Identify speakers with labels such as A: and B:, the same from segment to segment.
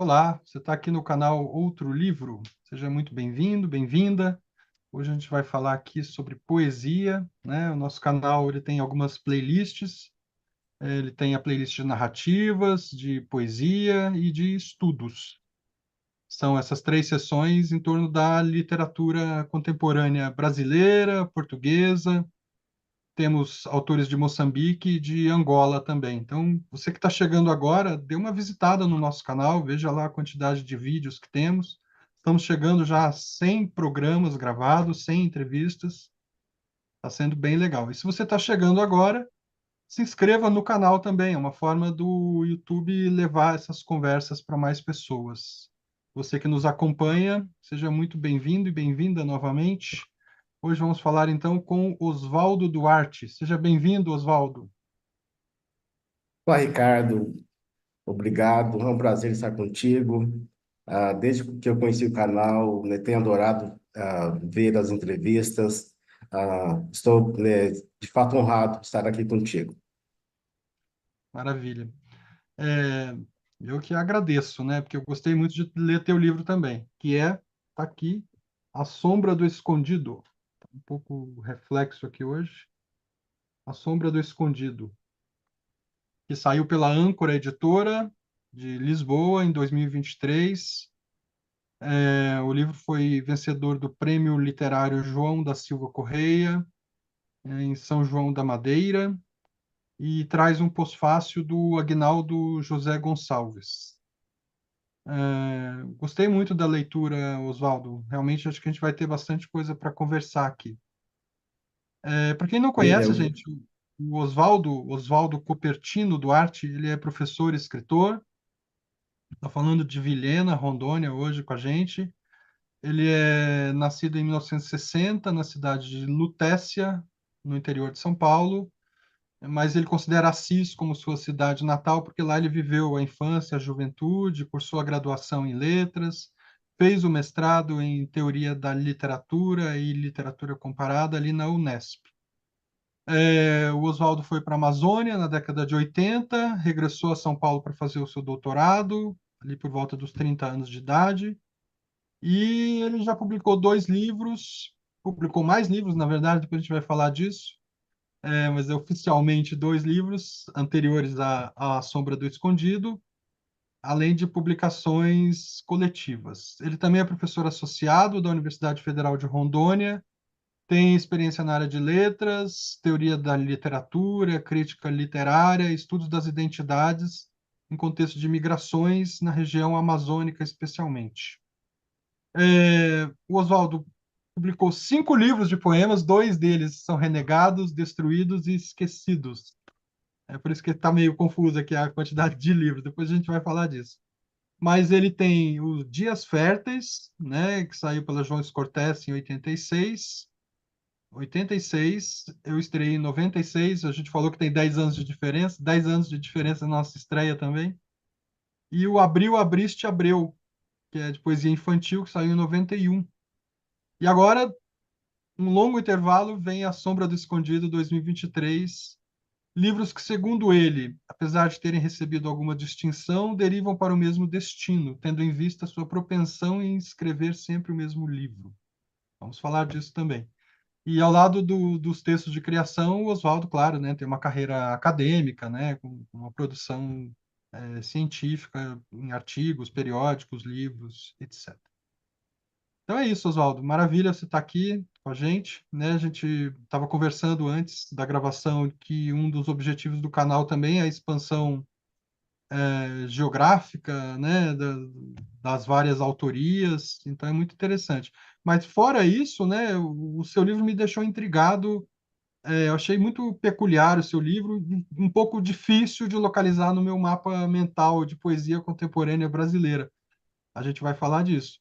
A: Olá, você está aqui no canal Outro Livro. Seja muito bem-vindo, bem-vinda. Hoje a gente vai falar aqui sobre poesia, né? O nosso canal ele tem algumas playlists. Ele tem a playlist de narrativas, de poesia e de estudos. São essas três sessões em torno da literatura contemporânea brasileira, portuguesa. Temos autores de Moçambique e de Angola também. Então, você que está chegando agora, dê uma visitada no nosso canal, veja lá a quantidade de vídeos que temos. Estamos chegando já a 100 programas gravados, 100 entrevistas. Está sendo bem legal. E se você está chegando agora, se inscreva no canal também. É uma forma do YouTube levar essas conversas para mais pessoas. Você que nos acompanha, seja muito bem-vindo e bem-vinda novamente. Hoje vamos falar então com Oswaldo Duarte. Seja bem-vindo, Oswaldo.
B: Olá, Ricardo, obrigado. É um prazer estar contigo. Desde que eu conheci o canal, né, tenho adorado ver as entrevistas. Estou, né, de fato honrado de estar aqui contigo.
A: Maravilha. É, eu que agradeço, né? Porque eu gostei muito de ler teu livro também, que tá aqui, A Sombra do Escondido. Tá um pouco reflexo aqui hoje. A Sombra do Escondido, que saiu pela Âncora Editora de Lisboa em 2023. O livro foi vencedor do Prêmio Literário João da Silva Correia, em São João da Madeira, e traz um pós-fácil do Aguinaldo José Gonçalves. Gostei muito da leitura, Oswaldo. Realmente acho que a gente vai ter bastante coisa para conversar aqui. Para quem não conhece,
B: Eu,
A: gente, o Oswaldo Cupertino Duarte, ele é professor e escritor. Está falando de Vilhena, Rondônia, hoje com a gente. Ele é nascido em 1960 na cidade de Lutécia, no interior de São Paulo, mas ele considera Assis como sua cidade natal, porque lá ele viveu a infância, a juventude, cursou a graduação em letras, fez o mestrado em teoria da literatura e literatura comparada ali na Unesp. O Oswaldo foi para a Amazônia na década de 80, regressou a São Paulo para fazer o seu doutorado, ali por volta dos 30 anos de idade, e ele já publicou dois livros, publicou mais livros, na verdade, depois a gente vai falar disso, mas é oficialmente dois livros anteriores à Sombra do Escondido, além de publicações coletivas. Ele também é professor associado da Universidade Federal de Rondônia, tem experiência na área de letras, teoria da literatura, crítica literária, estudos das identidades em contexto de migrações na região amazônica, especialmente. O Oswaldo publicou 5 livros de poemas, dois deles são renegados, destruídos e esquecidos. É por isso que está meio confuso aqui a quantidade de livros, depois a gente vai falar disso. Mas ele tem o Dias Férteis, né, que saiu pela João Cortez em 86. 86, eu estreiei em 96, a gente falou que tem 10 anos de diferença, 10 anos de diferença na nossa estreia também. E o Abril, Abriste, Abreu, que é de poesia infantil, que saiu em 91. E agora, um longo intervalo, vem A Sombra do Escondido 2023, livros que, segundo ele, apesar de terem recebido alguma distinção, derivam para o mesmo destino, tendo em vista sua propensão em escrever sempre o mesmo livro. Vamos falar disso também. E ao lado dos textos de criação, o Oswaldo, claro, né, tem uma carreira acadêmica, né, com uma produção científica em artigos, periódicos, livros, etc. Então é isso, Oswaldo. Maravilha você estar aqui com a gente, né? A gente estava conversando antes da gravação que um dos objetivos do canal também é a expansão geográfica, né? Das várias autorias. Então é muito interessante. Mas fora isso, né? O seu livro me deixou intrigado. Eu achei muito peculiar o seu livro, um pouco difícil de localizar no meu mapa mental de poesia contemporânea brasileira. A gente vai falar disso.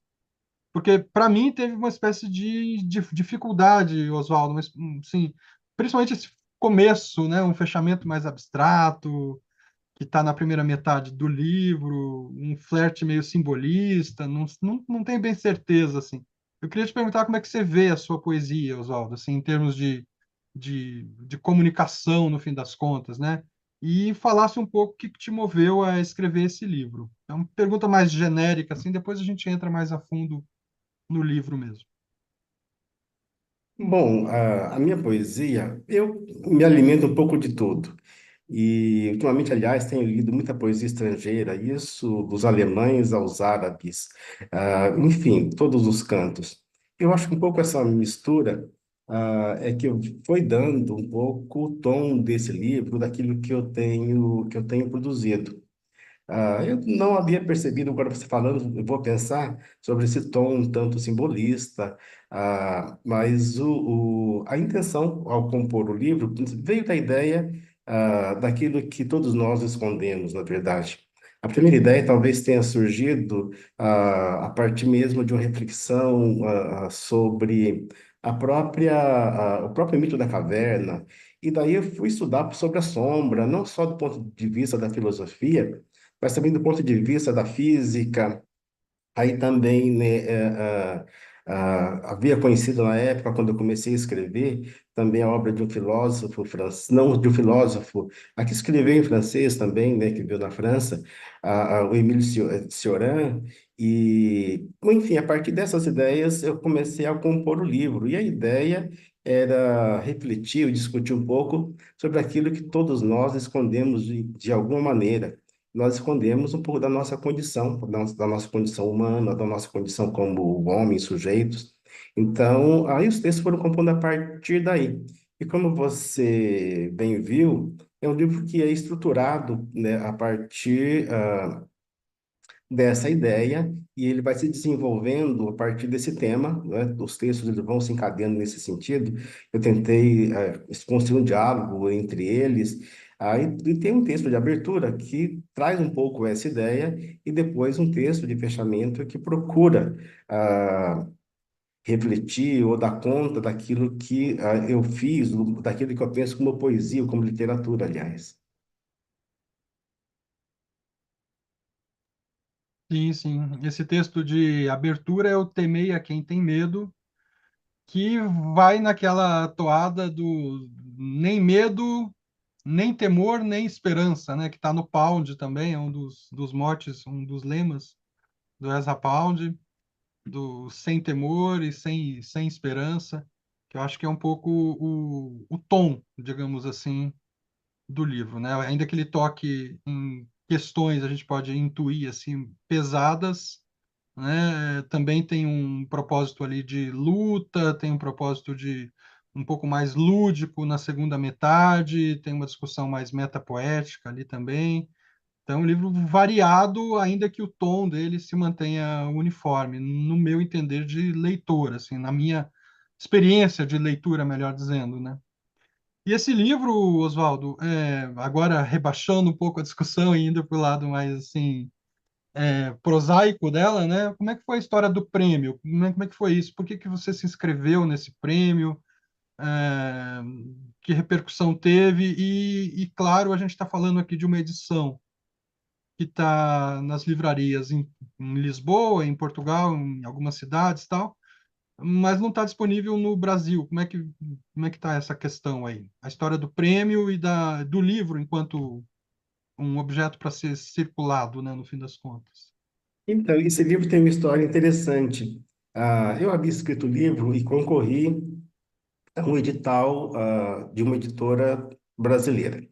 A: Porque, para mim, teve uma espécie de dificuldade, Oswaldo, mas, sim, principalmente esse começo, né, um fechamento mais abstrato, que está na primeira metade do livro, um flerte meio simbolista, não tenho bem certeza, assim. Eu queria te perguntar como é que você vê a sua poesia, Oswaldo, assim, em termos de comunicação, no fim das contas, né? E falasse um pouco o que te moveu a escrever esse livro. É uma pergunta mais genérica, assim, depois a gente entra mais a fundo no livro mesmo.
B: Bom, a minha poesia, eu me alimento um pouco de tudo. E, ultimamente, aliás, tenho lido muita poesia estrangeira, isso dos alemães aos árabes, enfim, todos os cantos. Eu acho que um pouco essa mistura, é que foi dando um pouco o tom desse livro, daquilo que eu tenho produzido. Eu não havia percebido, agora você falando, eu vou pensar sobre esse tom um tanto simbolista, mas a intenção ao compor o livro veio da ideia, daquilo que todos nós escondemos, na verdade. A primeira ideia talvez tenha surgido, a partir mesmo de uma reflexão, sobre o próprio mito da caverna, e daí eu fui estudar sobre a sombra, não só do ponto de vista da filosofia, mas também do ponto de vista da física. Aí também, né, havia conhecido na época, quando eu comecei a escrever, também a obra de um filósofo francês, não de um filósofo, a que escreveu em francês também, né, que veio da França, o Émile Cioran, e, enfim, a partir dessas ideias eu comecei a compor o livro, e a ideia era refletir, discutir um pouco sobre aquilo que todos nós escondemos de alguma maneira. Nós escondemos um pouco da nossa condição, da nossa condição humana, da nossa condição como homens, sujeitos. Então, aí os textos foram compondo a partir daí. E como você bem viu, é um livro que é estruturado, né, a partir dessa ideia, e ele vai se desenvolvendo a partir desse tema, né? Os textos eles vão se encadeando nesse sentido. Eu tentei construir um diálogo entre eles. Aí e tem um texto de abertura que traz um pouco essa ideia, e depois um texto de fechamento que procura refletir ou dar conta daquilo que eu fiz, daquilo que eu penso como poesia, como literatura, aliás.
A: Sim, sim. Esse texto de abertura é o Temei a quem tem medo, que vai naquela toada do nem medo, nem temor, nem esperança, né? Que está no Pound também, é um dos motes, um dos lemas do Ezra Pound, do sem temor e sem esperança, que eu acho que é um pouco o tom, digamos assim, do livro, né? Ainda que ele toque em questões, a gente pode intuir assim pesadas, né? Também tem um propósito ali de luta, tem um propósito de um pouco mais lúdico na segunda metade, tem uma discussão mais metapoética ali também. Então, é um livro variado, ainda que o tom dele se mantenha uniforme, no meu entender de leitor, assim, na minha experiência de leitura, melhor dizendo, né? E esse livro, Oswaldo, agora rebaixando um pouco a discussão e indo para o lado mais assim prosaico dela, né? Como é que foi a história do prêmio? Como é que foi isso? Por que que você se inscreveu nesse prêmio? É, que repercussão teve? E claro, a gente está falando aqui de uma edição que está nas livrarias em Lisboa, em Portugal, em algumas cidades, e tal, mas não está disponível no Brasil. Como é que está essa questão aí? A história do prêmio e do livro enquanto um objeto para ser circulado, né, no fim das contas.
B: Então, esse livro tem uma história interessante. Eu havia escrito o livro e concorri a um edital, de uma editora brasileira.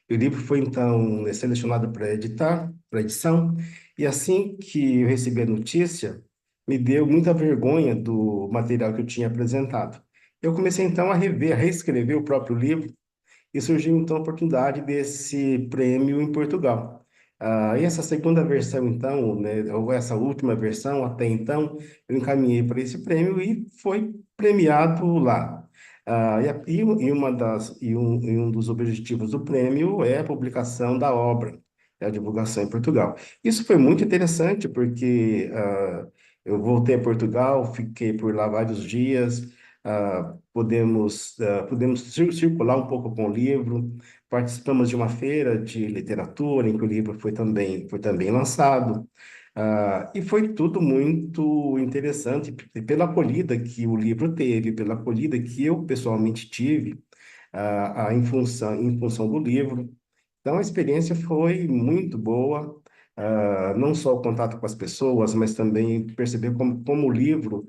B: E o livro foi, então, selecionado para edição, e assim que eu recebi a notícia, me deu muita vergonha do material que eu tinha apresentado. Eu comecei, então, a rever, a reescrever o próprio livro, e surgiu então a oportunidade desse prêmio em Portugal. E essa segunda versão, então, né, ou essa última versão, até então, eu encaminhei para esse prêmio e foi premiado lá. E um dos objetivos do prêmio é a publicação da obra, é a divulgação em Portugal. Isso foi muito interessante porque eu voltei a Portugal, fiquei por lá vários dias, podemos circular um pouco com o livro, participamos de uma feira de literatura em que o livro foi também lançado, e foi tudo muito interessante pela acolhida que o livro teve, pela acolhida que eu pessoalmente tive, em função do livro. Então, a experiência foi muito boa. não só o contato com as pessoas, mas também perceber como o livro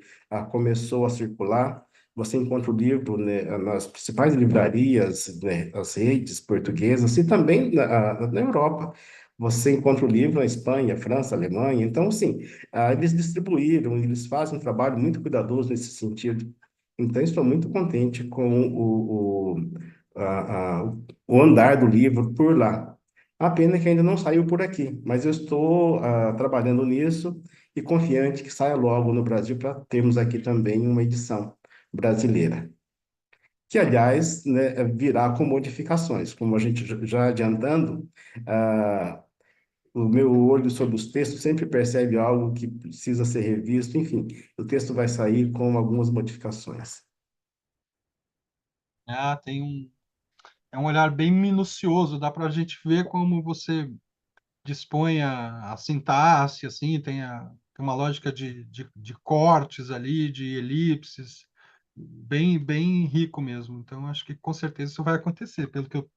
B: começou a circular. Você encontra o livro, né, nas principais livrarias, né, as redes portuguesas e também na Europa. Você encontra o livro na Espanha, França, Alemanha. Então, assim, eles distribuíram, eles fazem um trabalho muito cuidadoso nesse sentido. Então, estou muito contente com o andar do livro por lá. A pena que ainda não saiu por aqui, mas eu estou trabalhando nisso e confiante que saia logo no Brasil para termos aqui também uma edição brasileira. Que, aliás, né, virá com modificações. Como a gente já adiantando, ah, o meu olho sobre os textos sempre percebe algo que precisa ser revisto. Enfim, o texto vai sair com algumas modificações.
A: Ah, é um olhar bem minucioso, dá para a gente ver como você dispõe a sintaxe, assim, tem uma lógica de cortes ali, de elipses, bem rico mesmo. Então, acho que com certeza isso vai acontecer, pelo que eu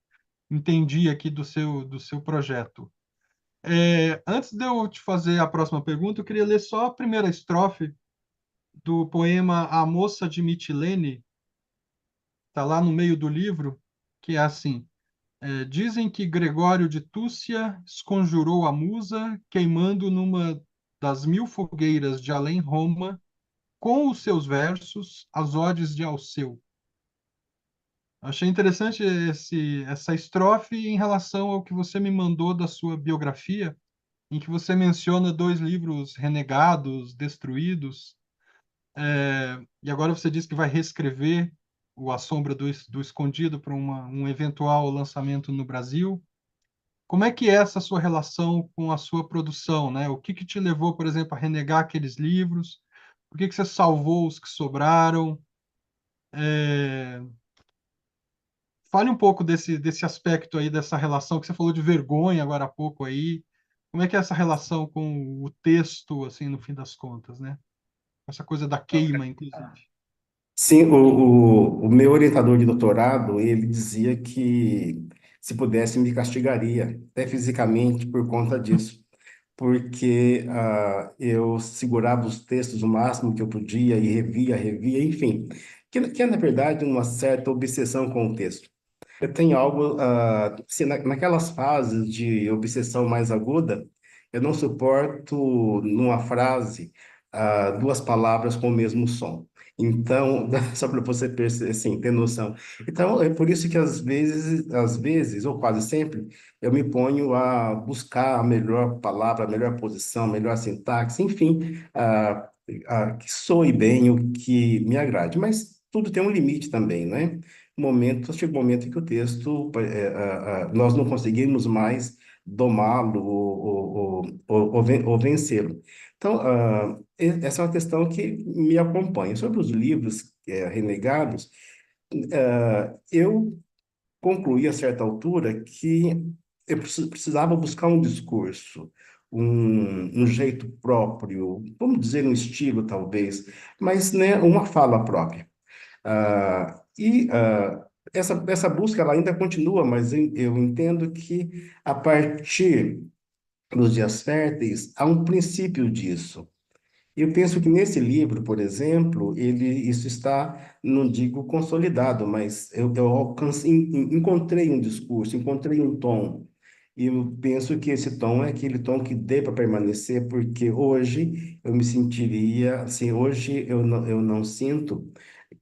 A: entendi aqui do seu projeto. Antes de eu te fazer a próxima pergunta, eu queria ler só a primeira estrofe do poema A Moça de Mitilene, está lá no meio do livro, que é assim: dizem que Gregório de Túcia esconjurou a musa, queimando numa das 1000 fogueiras de além Roma, com os seus versos, as odes de Alceu. Achei interessante essa estrofe em relação ao que você me mandou da sua biografia, em que você menciona 2 livros renegados, destruídos, e agora você diz que vai reescrever o A Sombra do Escondido para um eventual lançamento no Brasil. Como é que é essa sua relação com a sua produção, né? O que que te levou, por exemplo, a renegar aqueles livros? Por que que você salvou os que sobraram? É, Fale um pouco desse aspecto aí, dessa relação que você falou de vergonha agora há pouco aí. Como é que é essa relação com o texto, assim, no fim das contas, né? Essa coisa da queima, inclusive.
B: Sim, o meu orientador de doutorado, ele dizia que se pudesse me castigaria, até fisicamente, por conta disso, porque eu segurava os textos o máximo que eu podia e revia, enfim, que é, na verdade, uma certa obsessão com o texto. Eu tenho algo, assim, naquelas fases de obsessão mais aguda, eu não suporto, numa frase, 2 palavras com o mesmo som. Então, só para você assim, ter noção. Então, é por isso que às vezes, ou quase sempre, eu me ponho a buscar a melhor palavra, a melhor posição, a melhor sintaxe, enfim, que soe bem, o que me agrade. Mas tudo tem um limite também, né? Chega um momento em que o texto, nós não conseguimos mais domá-lo ou vencê-lo. Então, essa é uma questão que me acompanha. Sobre os livros renegados, eu concluí a certa altura que eu precisava buscar um discurso, um jeito próprio, vamos dizer um estilo talvez, mas né, uma fala própria. Essa busca ela ainda continua, mas eu entendo que a partir dos dias férteis há um princípio disso. Eu penso que nesse livro, por exemplo, isso está, não digo consolidado, mas eu encontrei um discurso, encontrei um tom. E eu penso que esse tom é aquele tom que dê para permanecer, porque hoje eu me sentiria, assim, hoje eu não sinto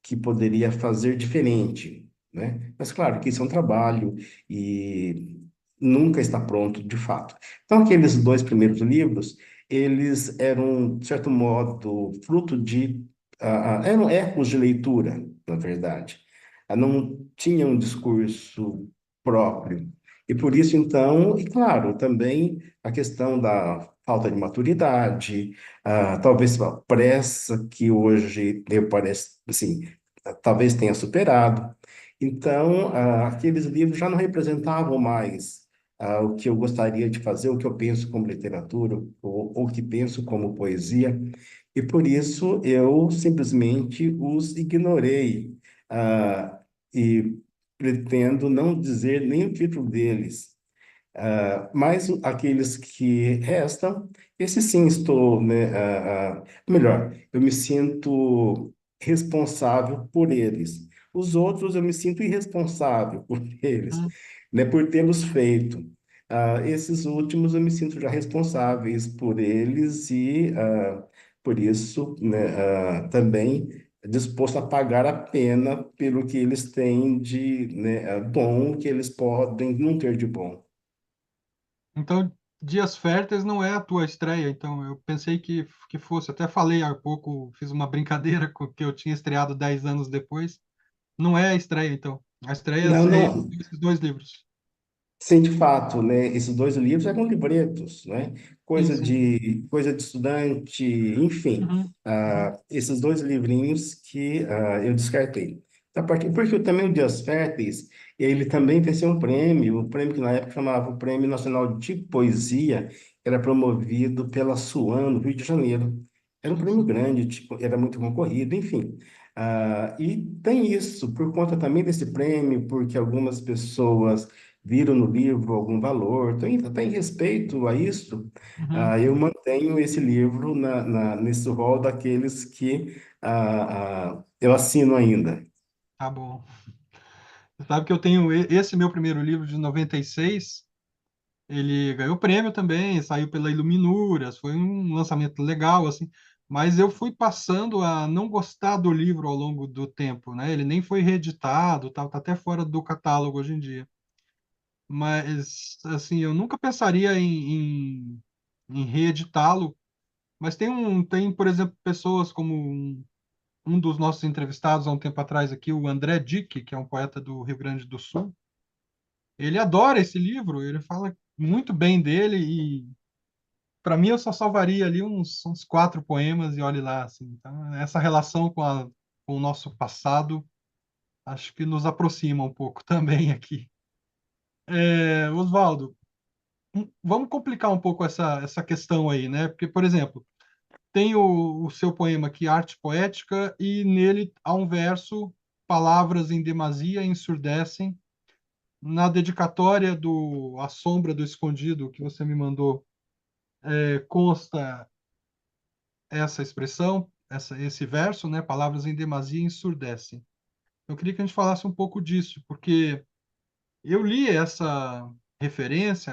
B: que poderia fazer diferente, né? Mas claro que isso é um trabalho e nunca está pronto de fato. Então, aqueles 2 primeiros livros, eles eram, de certo modo, fruto eram ecos de leitura, na verdade. Não tinha um discurso próprio. E por isso, então, e claro, também a questão da falta de maturidade, talvez a pressa que hoje eu parece, assim, talvez tenha superado. Então, aqueles livros já não representavam mais o que eu gostaria de fazer, o que eu penso como literatura, ou o que penso como poesia, e por isso eu simplesmente os ignorei, e pretendo não dizer nem o título deles. Mas aqueles que restam, esses sim estou, né, melhor, eu me sinto responsável por eles. Os outros eu me sinto irresponsável por eles,
A: Hum.
B: né, por tê-los feito. Esses últimos eu me sinto já responsáveis por eles e, por isso, né, também disposto a pagar a pena pelo que eles têm de, né, bom, que eles podem não ter de bom.
A: Então, Dias Férteis não é a tua estreia, então eu pensei que fosse. Até falei há pouco, fiz uma brincadeira com que eu tinha estreado 10 anos depois. Não é a estreia, então. A estreia
B: Não,
A: é
B: não.
A: esses dois livros.
B: Sim, de fato, né? Esses dois livros eram livretos, né?
A: Sim, sim.
B: Coisa de estudante, enfim.
A: Uhum, uhum,
B: Esses dois livrinhos que eu descartei. Porque também o Dias Férteis, ele também venceu um prêmio que na época chamava o Prêmio Nacional de Poesia, que era promovido pela SUAM, no Rio de Janeiro. Era um
A: sim,
B: prêmio
A: sim.
B: grande, tipo, era muito concorrido, enfim. E tem isso, por conta também desse prêmio, porque algumas pessoas viram no livro algum valor. Então, até em respeito a isso,
A: Uhum,
B: eu mantenho esse livro nesse rol daqueles que eu assino ainda.
A: tá bom. Você sabe que eu tenho esse meu primeiro livro de 96. Ele ganhou prêmio também, saiu pela Iluminuras, foi um lançamento legal, assim, mas eu fui passando a não gostar do livro ao longo do tempo, né? Ele nem foi reeditado, tá até fora do catálogo hoje em dia. Mas, assim, eu nunca pensaria em reeditá-lo, mas tem, por exemplo, pessoas como um dos nossos entrevistados há um tempo atrás aqui, o André Dick, que é um poeta do Rio Grande do Sul. Ele adora esse livro, ele fala muito bem dele e para mim, eu só salvaria ali uns quatro poemas e olhe lá, assim. Então, essa relação com o nosso passado, acho que nos aproxima um pouco também aqui. Oswaldo, vamos complicar um pouco essa questão aí, né? Porque, por exemplo, tem o seu poema aqui, Arte Poética, e nele há um verso, palavras em demasia ensurdecem. Na dedicatória do A Sombra do Escondido, que você me mandou, consta essa expressão, esse verso, né? Palavras em demasia ensurdecem. Eu queria que a gente falasse um pouco disso, porque eu li essa referência,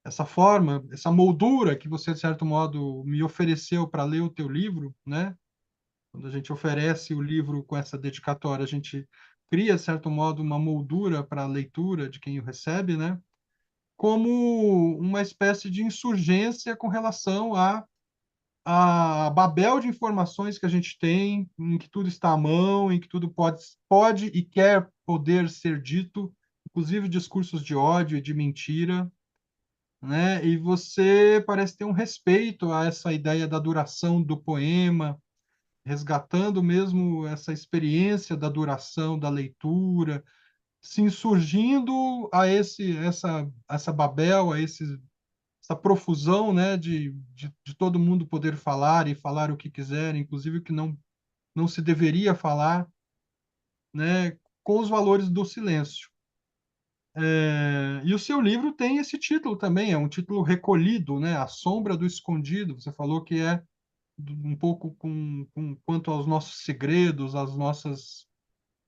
A: essa forma, essa moldura que você, de certo modo, me ofereceu para ler o teu livro, né? Quando a gente oferece o livro com essa dedicatória, a gente cria, de certo modo, uma moldura para a leitura de quem o recebe, né? Como uma espécie de insurgência com relação a babel de informações que a gente tem, em que tudo está à mão, em que tudo pode e quer poder ser dito, inclusive discursos de ódio e de mentira, né? E você parece ter um respeito a essa ideia da duração do poema, resgatando mesmo essa experiência da duração da leitura, se insurgindo a essa babel, essa profusão, né, de todo mundo poder falar e falar o que quiser, inclusive o que não se deveria falar, né, com os valores do silêncio. E o seu livro tem esse título também, é um título recolhido, né, A Sombra do Escondido. Você falou que é um pouco quanto aos nossos segredos, às nossas,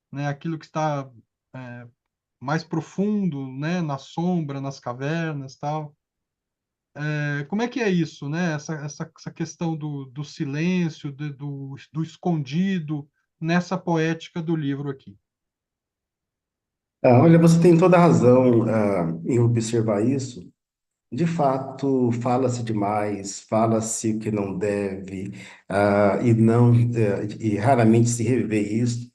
A: né, aquilo que está é, mais profundo, né, na sombra, nas cavernas, tal. Como é que é isso, né? Essa questão do silêncio, do escondido nessa poética do livro aqui.
B: Olha, você tem toda a razão, em observar isso. De fato, fala-se demais, fala-se o que não deve, e não, e raramente se revê isso.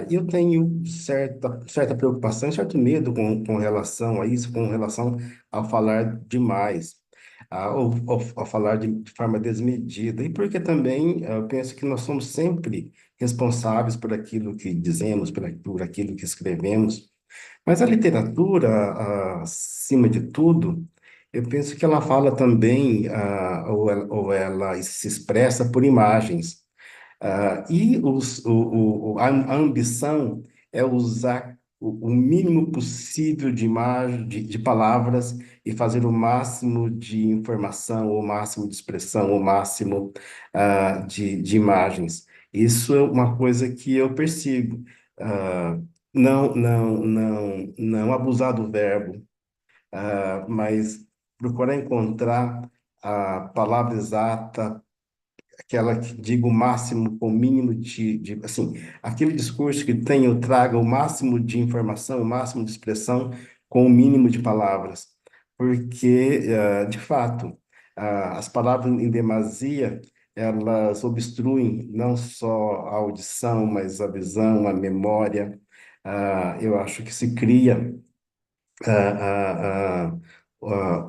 B: E eu tenho certa preocupação, certo medo com relação a isso, com relação a falar demais, ou a falar de forma desmedida. E porque também eu penso que nós somos sempre responsáveis por aquilo que dizemos, por aquilo que escrevemos. Mas a literatura, acima de tudo, eu penso que ela fala também, ou ela se expressa por imagens. E a ambição é usar o mínimo possível de imagem, de palavras e fazer o máximo de informação, o máximo de expressão, o máximo de imagens. Isso é uma coisa que eu persigo. Ah, não abusar do verbo, mas procurar encontrar a palavra exata, aquela que diga o máximo com o mínimo assim, aquele discurso que tenha ou traga o máximo de informação, o máximo de expressão com o mínimo de palavras. Porque, de fato, as palavras em demasia, elas obstruem não só a audição, mas a visão, a memória. Eu acho que se cria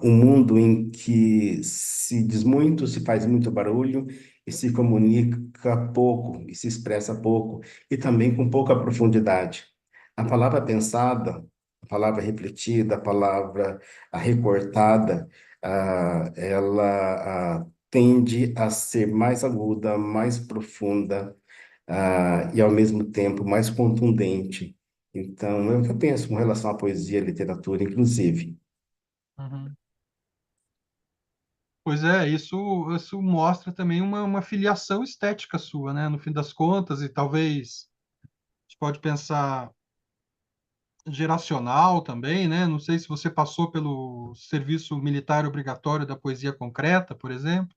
B: um mundo em que se diz muito, se faz muito barulho e se comunica pouco e se expressa pouco e também com pouca profundidade. A palavra pensada, a palavra refletida, a palavra recortada, ela tende a ser mais aguda, mais profunda, e ao mesmo tempo mais contundente. Então, é o que eu penso com relação à poesia e literatura, inclusive.
A: Uhum. Pois é, isso mostra também uma filiação estética sua, né? No fim das contas, e talvez a gente pode pensar geracional também, né? Não sei se você passou pelo serviço militar obrigatório da poesia concreta, por exemplo.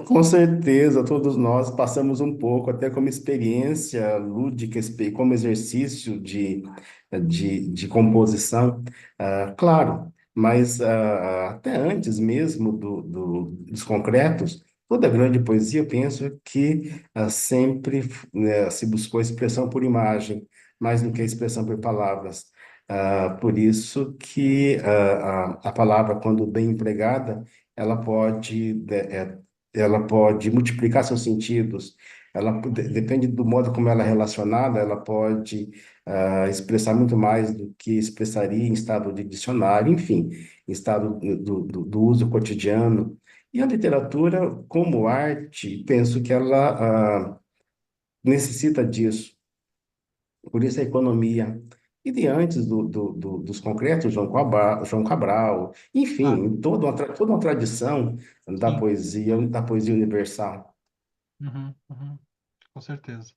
B: Com certeza, todos nós passamos um pouco, até como experiência lúdica, como exercício de composição, claro, mas até antes mesmo dos concretos, toda grande poesia, eu penso que sempre né, se buscou expressão por imagem, mais do que a expressão por palavras. Por isso que a palavra, quando bem empregada, ela pode ela pode multiplicar seus sentidos,
A: Uhum,
B: depende do modo como ela é relacionada, ela pode expressar muito mais do que expressaria em estado de dicionário, enfim, em estado do uso cotidiano. E a literatura, como arte, penso que ela necessita disso, por isso a economia. E de antes dos concretos, João Cabral,
A: claro,
B: enfim, toda uma tradição
A: sim.
B: da poesia universal.
A: Uhum, uhum, com certeza.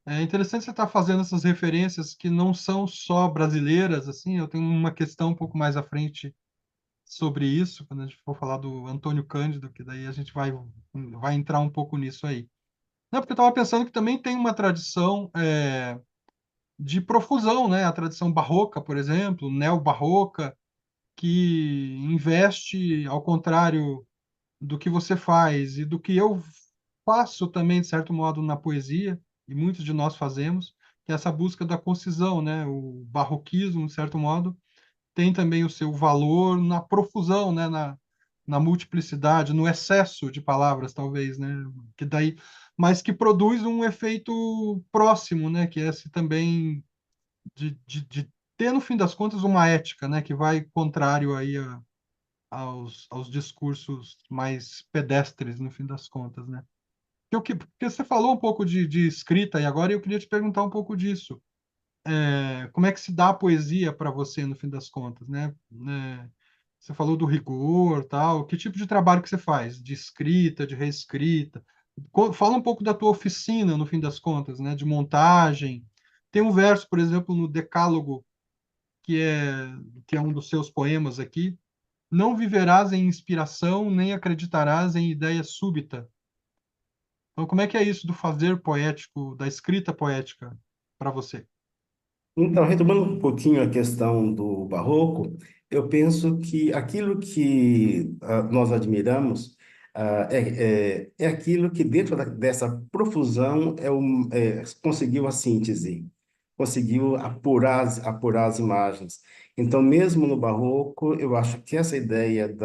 A: É interessante você estar fazendo essas referências que não são só brasileiras, assim. Eu tenho uma questão um pouco mais à frente sobre isso, quando a gente for falar do Antônio Cândido, que daí a gente vai entrar um pouco nisso aí. Não, porque eu estava pensando que também tem uma tradição de profusão, né? A tradição barroca, por exemplo, neo-barroca, que investe, ao contrário do que você faz e do que eu faço também, de certo modo, na poesia, e muitos de nós fazemos, que é essa busca da concisão, né? O barroquismo, de certo modo, tem também o seu valor na profusão, né? Na multiplicidade, no excesso de palavras, talvez, né? Que daí, mas que produz um efeito próximo, né? Que é esse também de ter, no fim das contas, uma ética, né? Que vai contrário aí aos discursos mais pedestres, no fim das contas, né? Porque você falou um pouco de escrita e agora eu queria te perguntar um pouco disso. Como é que se dá a poesia para você, no fim das contas, né? Você falou do rigor, tal. Que tipo de trabalho que você faz? De escrita, de reescrita? Fala um pouco da tua oficina, no fim das contas, né? De montagem. Tem um verso, por exemplo, no Decálogo, que é, que é um dos seus poemas aqui. Não viverás em inspiração, nem acreditarás em ideia súbita. Então, como é que é isso do fazer poético, da escrita poética para você?
B: Então, retomando um pouquinho a questão do barroco, eu penso que aquilo que nós admiramos é aquilo que, dentro dessa profusão, conseguiu a síntese, conseguiu apurar as imagens. Então, mesmo no barroco, eu acho que essa ideia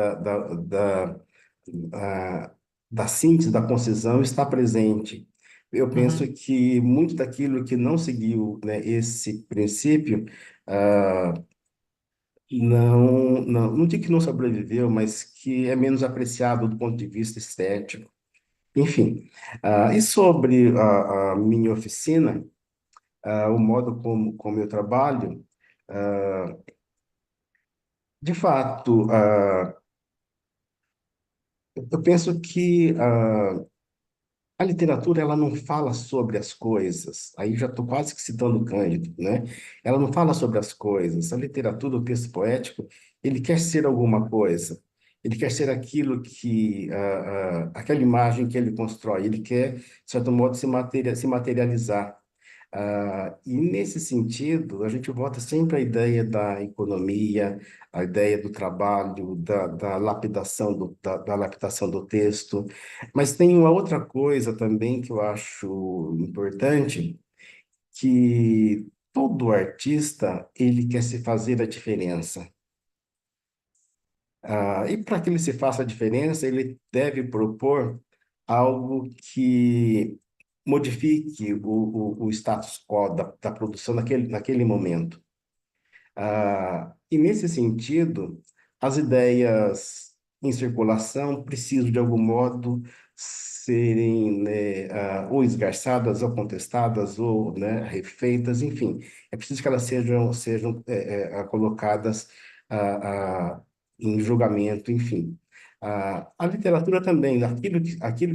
B: ah, da síntese, da concisão, está presente. Eu penso
A: Uhum,
B: que muito daquilo que não seguiu, né, esse princípio, ah, não digo que não sobreviveu, mas que é menos apreciado do ponto de vista estético. Enfim, e sobre a minha oficina, o modo como eu trabalho, de fato, eu penso que a literatura ela não fala sobre as coisas. Aí já estou quase que citando Cândido, né? Ela não fala sobre as coisas. A literatura, o texto poético, ele quer ser alguma coisa. Ele quer ser aquilo que, aquela imagem que ele constrói. Ele quer, de certo modo, se materializar. E nesse sentido, a gente volta sempre à ideia da economia, à ideia do trabalho, da lapidação da lapidação do texto. Mas tem uma outra coisa também que eu acho importante, que todo artista, ele quer se fazer a diferença. E para que ele se faça a diferença, ele deve propor algo que modifique o status quo da produção naquele momento. E nesse sentido, as ideias em circulação precisam, de algum modo, serem, né, ou esgarçadas, ou contestadas, ou, né, refeitas, enfim. É preciso que elas sejam colocadas ah, ah, em julgamento, enfim. A literatura também, aquilo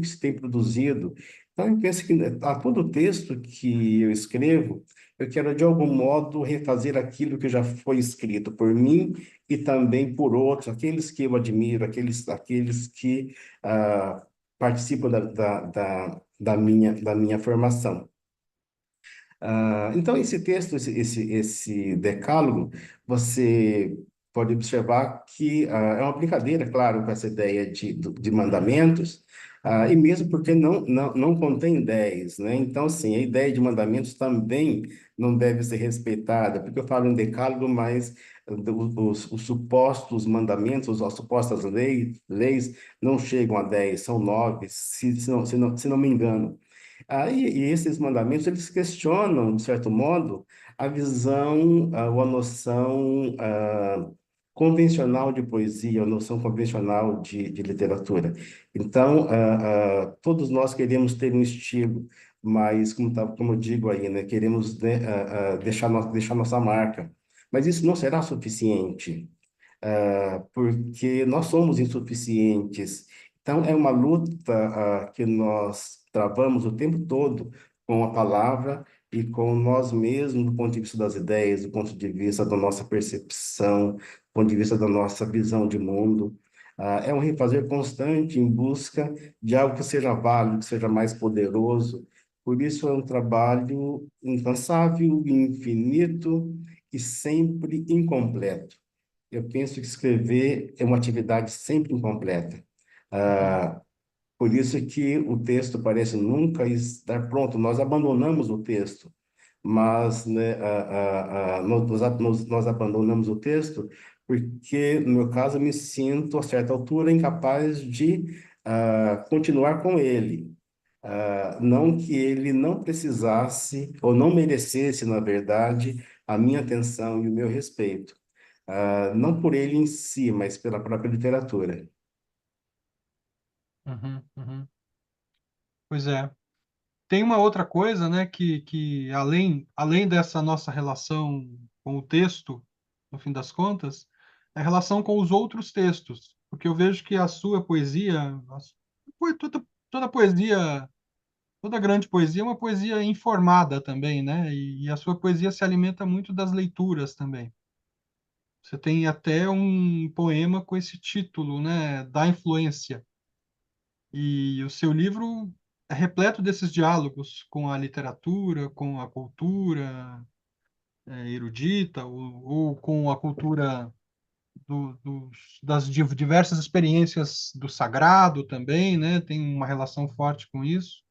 B: que se tem produzido. Então, eu penso que a todo texto que eu escrevo, eu quero, de algum modo, refazer aquilo que já foi escrito por mim e também por outros, aqueles que eu admiro, aqueles que participam da minha formação. Então, esse texto, esse decálogo, você pode observar que é uma brincadeira, claro, com essa ideia de mandamentos, e mesmo porque não contém 10, né? Então, sim, a ideia de mandamentos também não deve ser respeitada, porque eu falo em decálogo, mas os supostos mandamentos, as supostas leis não chegam a 10, são 9, se não me engano. E esses mandamentos, eles questionam, de certo modo, a visão, ou a noção convencional de poesia, a noção convencional de literatura. Então, todos nós queremos ter um estilo, mas, como eu digo aí, né, queremos, né, deixar nossa marca. Mas isso não será suficiente, porque nós somos insuficientes. Então, é uma luta, que nós travamos o tempo todo com a palavra e com nós mesmos, do ponto de vista das ideias, do ponto de vista da nossa percepção, do ponto de vista da nossa visão de mundo. É um refazer constante em busca de algo que seja válido, que seja mais poderoso. Por isso, é um trabalho incansável, infinito e sempre incompleto. Eu penso que escrever é uma atividade sempre incompleta.
A: Uhum.
B: Ah, por isso que o texto parece nunca estar pronto. Nós abandonamos o texto, mas, né, nós abandonamos o texto porque, no meu caso, eu me sinto, a certa altura, incapaz de continuar com ele. Não que ele não precisasse ou não merecesse, na verdade, a minha atenção e o meu respeito. Não por ele em si, mas pela própria literatura.
A: Uhum. Uhum. Pois é. Tem uma outra coisa, né, que além dessa nossa relação com o texto, no fim das contas, é a relação com os outros textos, porque eu vejo que a sua poesia, toda poesia, toda grande poesia é uma poesia informada também, né, e a sua poesia se alimenta muito das leituras também. Você tem até um poema com esse título, né, da influência. E o seu livro é repleto desses diálogos com a literatura, com a cultura erudita, ou com a cultura das diversas experiências do sagrado também, né? Tem uma relação forte com isso.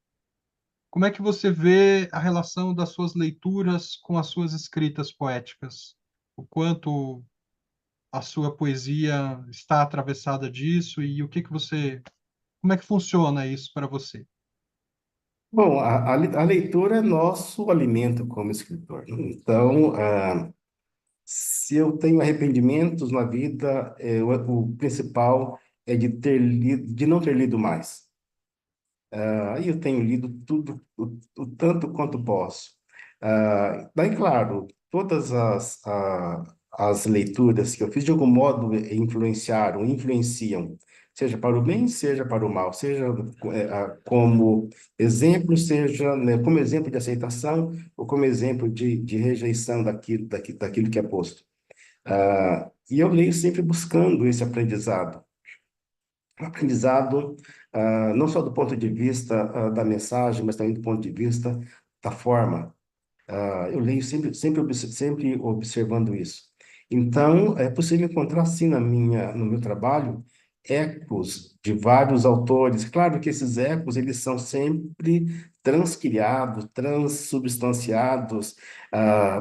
A: Como é que você vê a relação das suas leituras com as suas escritas poéticas? O quanto a sua poesia está atravessada disso e o que que você, como é que funciona isso para você?
B: Bom, a leitura é nosso alimento como escritor. Então, se eu tenho arrependimentos na vida, o principal é de não ter lido mais. Aí eu tenho lido tudo, o tanto quanto posso. Daí, claro, todas as leituras que eu fiz, de algum modo, influenciaram, influenciam, seja para o bem, seja para o mal, seja como exemplo, seja, né, como exemplo de aceitação ou como exemplo de rejeição daquilo que é posto. E eu leio sempre buscando esse aprendizado. Aprendizado, não só do ponto de vista, da mensagem, mas também do ponto de vista da forma. Eu leio sempre observando isso. Então, é possível encontrar, sim, no meu trabalho, ecos de vários autores. Claro que esses ecos, eles são sempre transcriados, transubstanciados.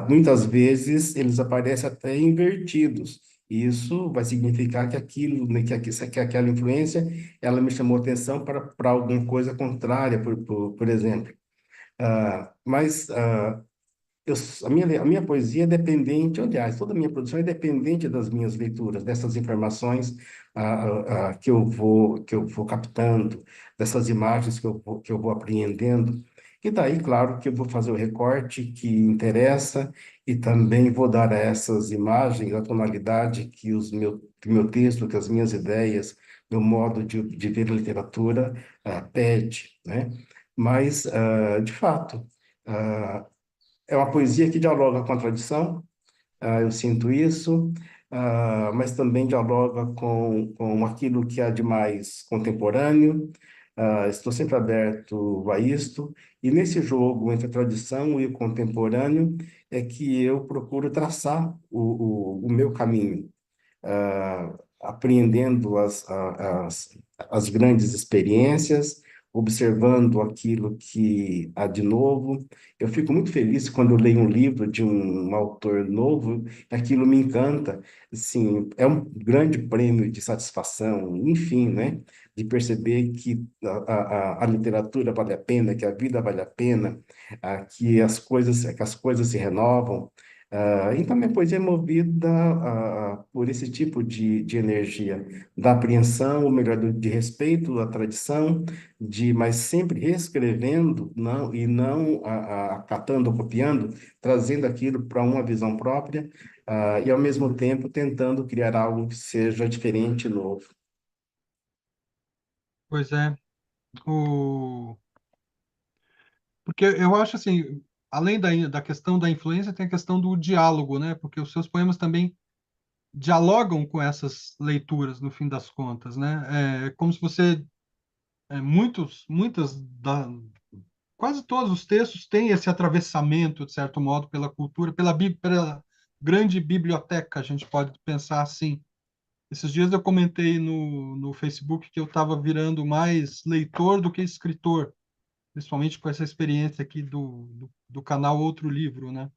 B: Muitas vezes, eles aparecem até invertidos. Isso vai significar que aquilo, né, que aquela influência, ela me chamou atenção para alguma coisa contrária, por exemplo. Mas a minha poesia é dependente, aliás, toda a minha produção é dependente das minhas leituras, dessas informações que eu vou captando, dessas imagens que eu vou apreendendo. E daí, claro, que eu vou fazer o recorte que interessa e também vou dar a essas imagens a tonalidade que meu texto, que as minhas ideias, meu modo de ver a literatura pede, né? Mas, de fato, ah, é uma poesia que dialoga com a tradição, eu sinto isso, mas também dialoga com aquilo que há de mais contemporâneo. Estou sempre aberto a isto, e nesse jogo entre a tradição e o contemporâneo é que eu procuro traçar o meu caminho, apreendendo as grandes experiências, observando aquilo que há de novo. Eu fico muito feliz quando eu leio um livro de um autor novo, aquilo me encanta. Assim, é um grande prêmio de satisfação, enfim, né? De perceber que a literatura vale a pena, que a vida vale a pena, que as coisas se renovam. Então, minha poesia é movida por esse tipo de energia, da apreensão, ou melhor, de respeito à tradição, mas sempre reescrevendo, não acatando ou copiando, trazendo aquilo para uma visão própria, e ao mesmo tempo tentando criar algo que seja diferente e novo.
A: Pois é. O... Porque eu acho assim, além da questão da influência, tem a questão do diálogo, né? Porque os seus poemas também dialogam com essas leituras, no fim das contas, né? É como se você, quase todos os textos têm esse atravessamento, de certo modo, pela cultura, pela grande biblioteca, a gente pode pensar assim. Esses dias eu comentei no Facebook que eu estava virando mais leitor do que escritor, principalmente com essa experiência aqui do canal Outro Livro, né?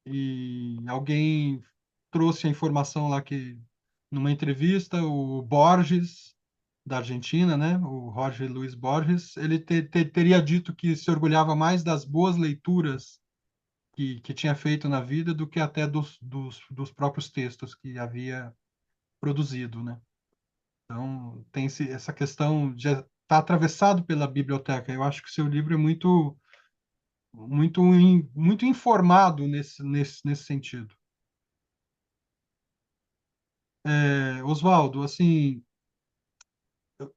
A: E alguém trouxe a informação lá que, numa entrevista, o Borges, da Argentina, né? O Jorge Luis Borges, ele teria dito que se orgulhava mais das boas leituras que tinha feito na vida do que até dos próprios textos que havia produzido, né? Então, tem essa questão de estar atravessado pela biblioteca. Eu acho que o seu livro é muito informado nesse sentido. Oswaldo, assim, eu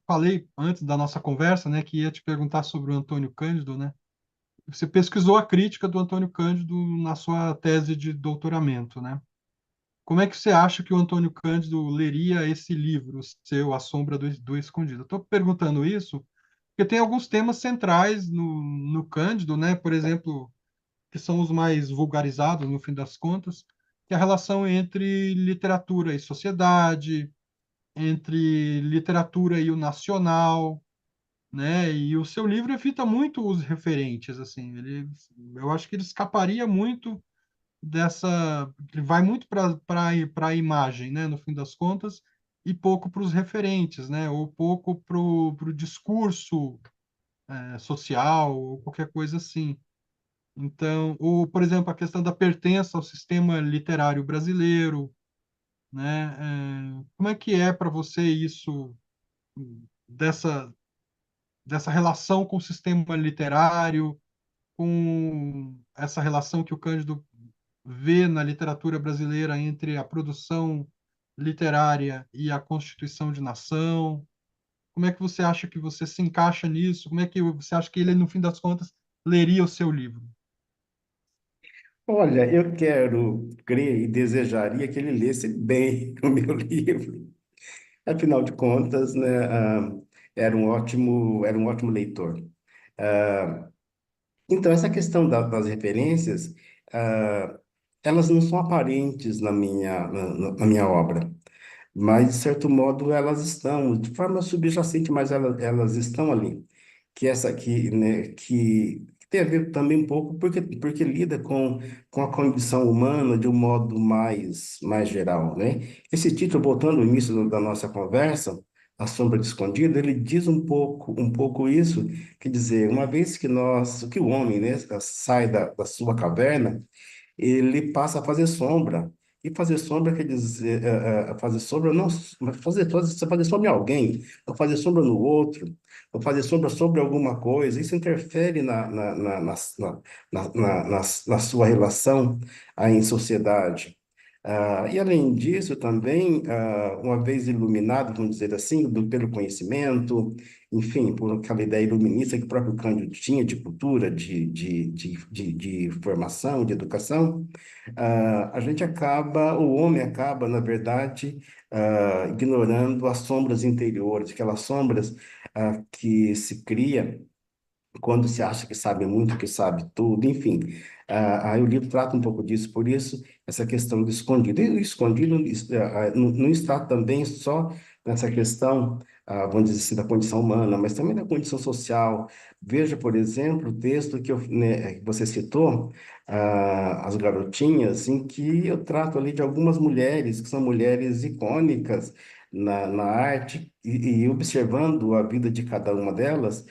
A: falei antes da nossa conversa, né, que ia te perguntar sobre o Antônio Cândido, né? Você pesquisou a crítica do Antônio Cândido na sua tese de doutoramento, né? Como é que você acha que o Antônio Cândido leria esse livro seu, A Sombra do Escondido? Estou perguntando isso porque tem alguns temas centrais no Cândido, né? Por exemplo, que são os mais vulgarizados, no fim das contas, que é a relação entre literatura e sociedade, entre literatura e o nacional, né? E o seu livro evita muito os referentes, assim. Eu acho que ele escaparia muito dessa, ele vai muito para a imagem, né? No fim das contas, e pouco para os referentes, né? Ou pouco para o discurso social ou qualquer coisa assim. Então, ou, por exemplo, a questão da pertença ao sistema literário brasileiro, né? Como é que é para você isso dessa dessa relação com o sistema literário? com essa relação que o Cândido vê na literatura brasileira entre a produção literária e a constituição de nação? Como é que você acha que você se encaixa nisso? Como é que você acha que ele, no fim das contas, leria o seu livro?
B: Olha, eu quero crer e desejaria que ele lesse bem o meu livro. Afinal de contas, né, era um ótimo leitor. Ah, então, essa questão das referências, ah, elas não são aparentes na minha obra, mas, de certo modo, elas estão, de forma subjacente, mas elas estão ali. Que essa aqui, né, que tem a ver também um pouco porque lida com a condição humana de um modo mais geral, né? Esse título, voltando ao início da nossa conversa, A Sombra de Escondido, ele diz um pouco isso, quer dizer, uma vez que o homem, né, sai da sua caverna, ele passa a fazer sombra. E fazer sombra quer dizer, fazer sombra não, fazer sombra em alguém, ou fazer sombra no outro, ou fazer sombra sobre alguma coisa. Isso interfere na sua relação aí em sociedade. E além disso, também, uma vez iluminado, vamos dizer assim, pelo conhecimento, enfim, por aquela ideia iluminista que o próprio Cândido tinha de cultura, de formação, de educação, o homem acaba, na verdade, ignorando as sombras interiores, aquelas sombras, que se cria quando se acha que sabe muito, que sabe tudo, enfim. Aí o livro trata um pouco disso, por isso, essa questão do escondido. E o escondido não está também só nessa questão, vamos dizer assim, da condição humana, mas também da condição social. Veja, por exemplo, o texto que você citou, As Garotinhas, em que eu trato ali de algumas mulheres, que são mulheres icônicas na arte, e observando a vida de cada uma delas,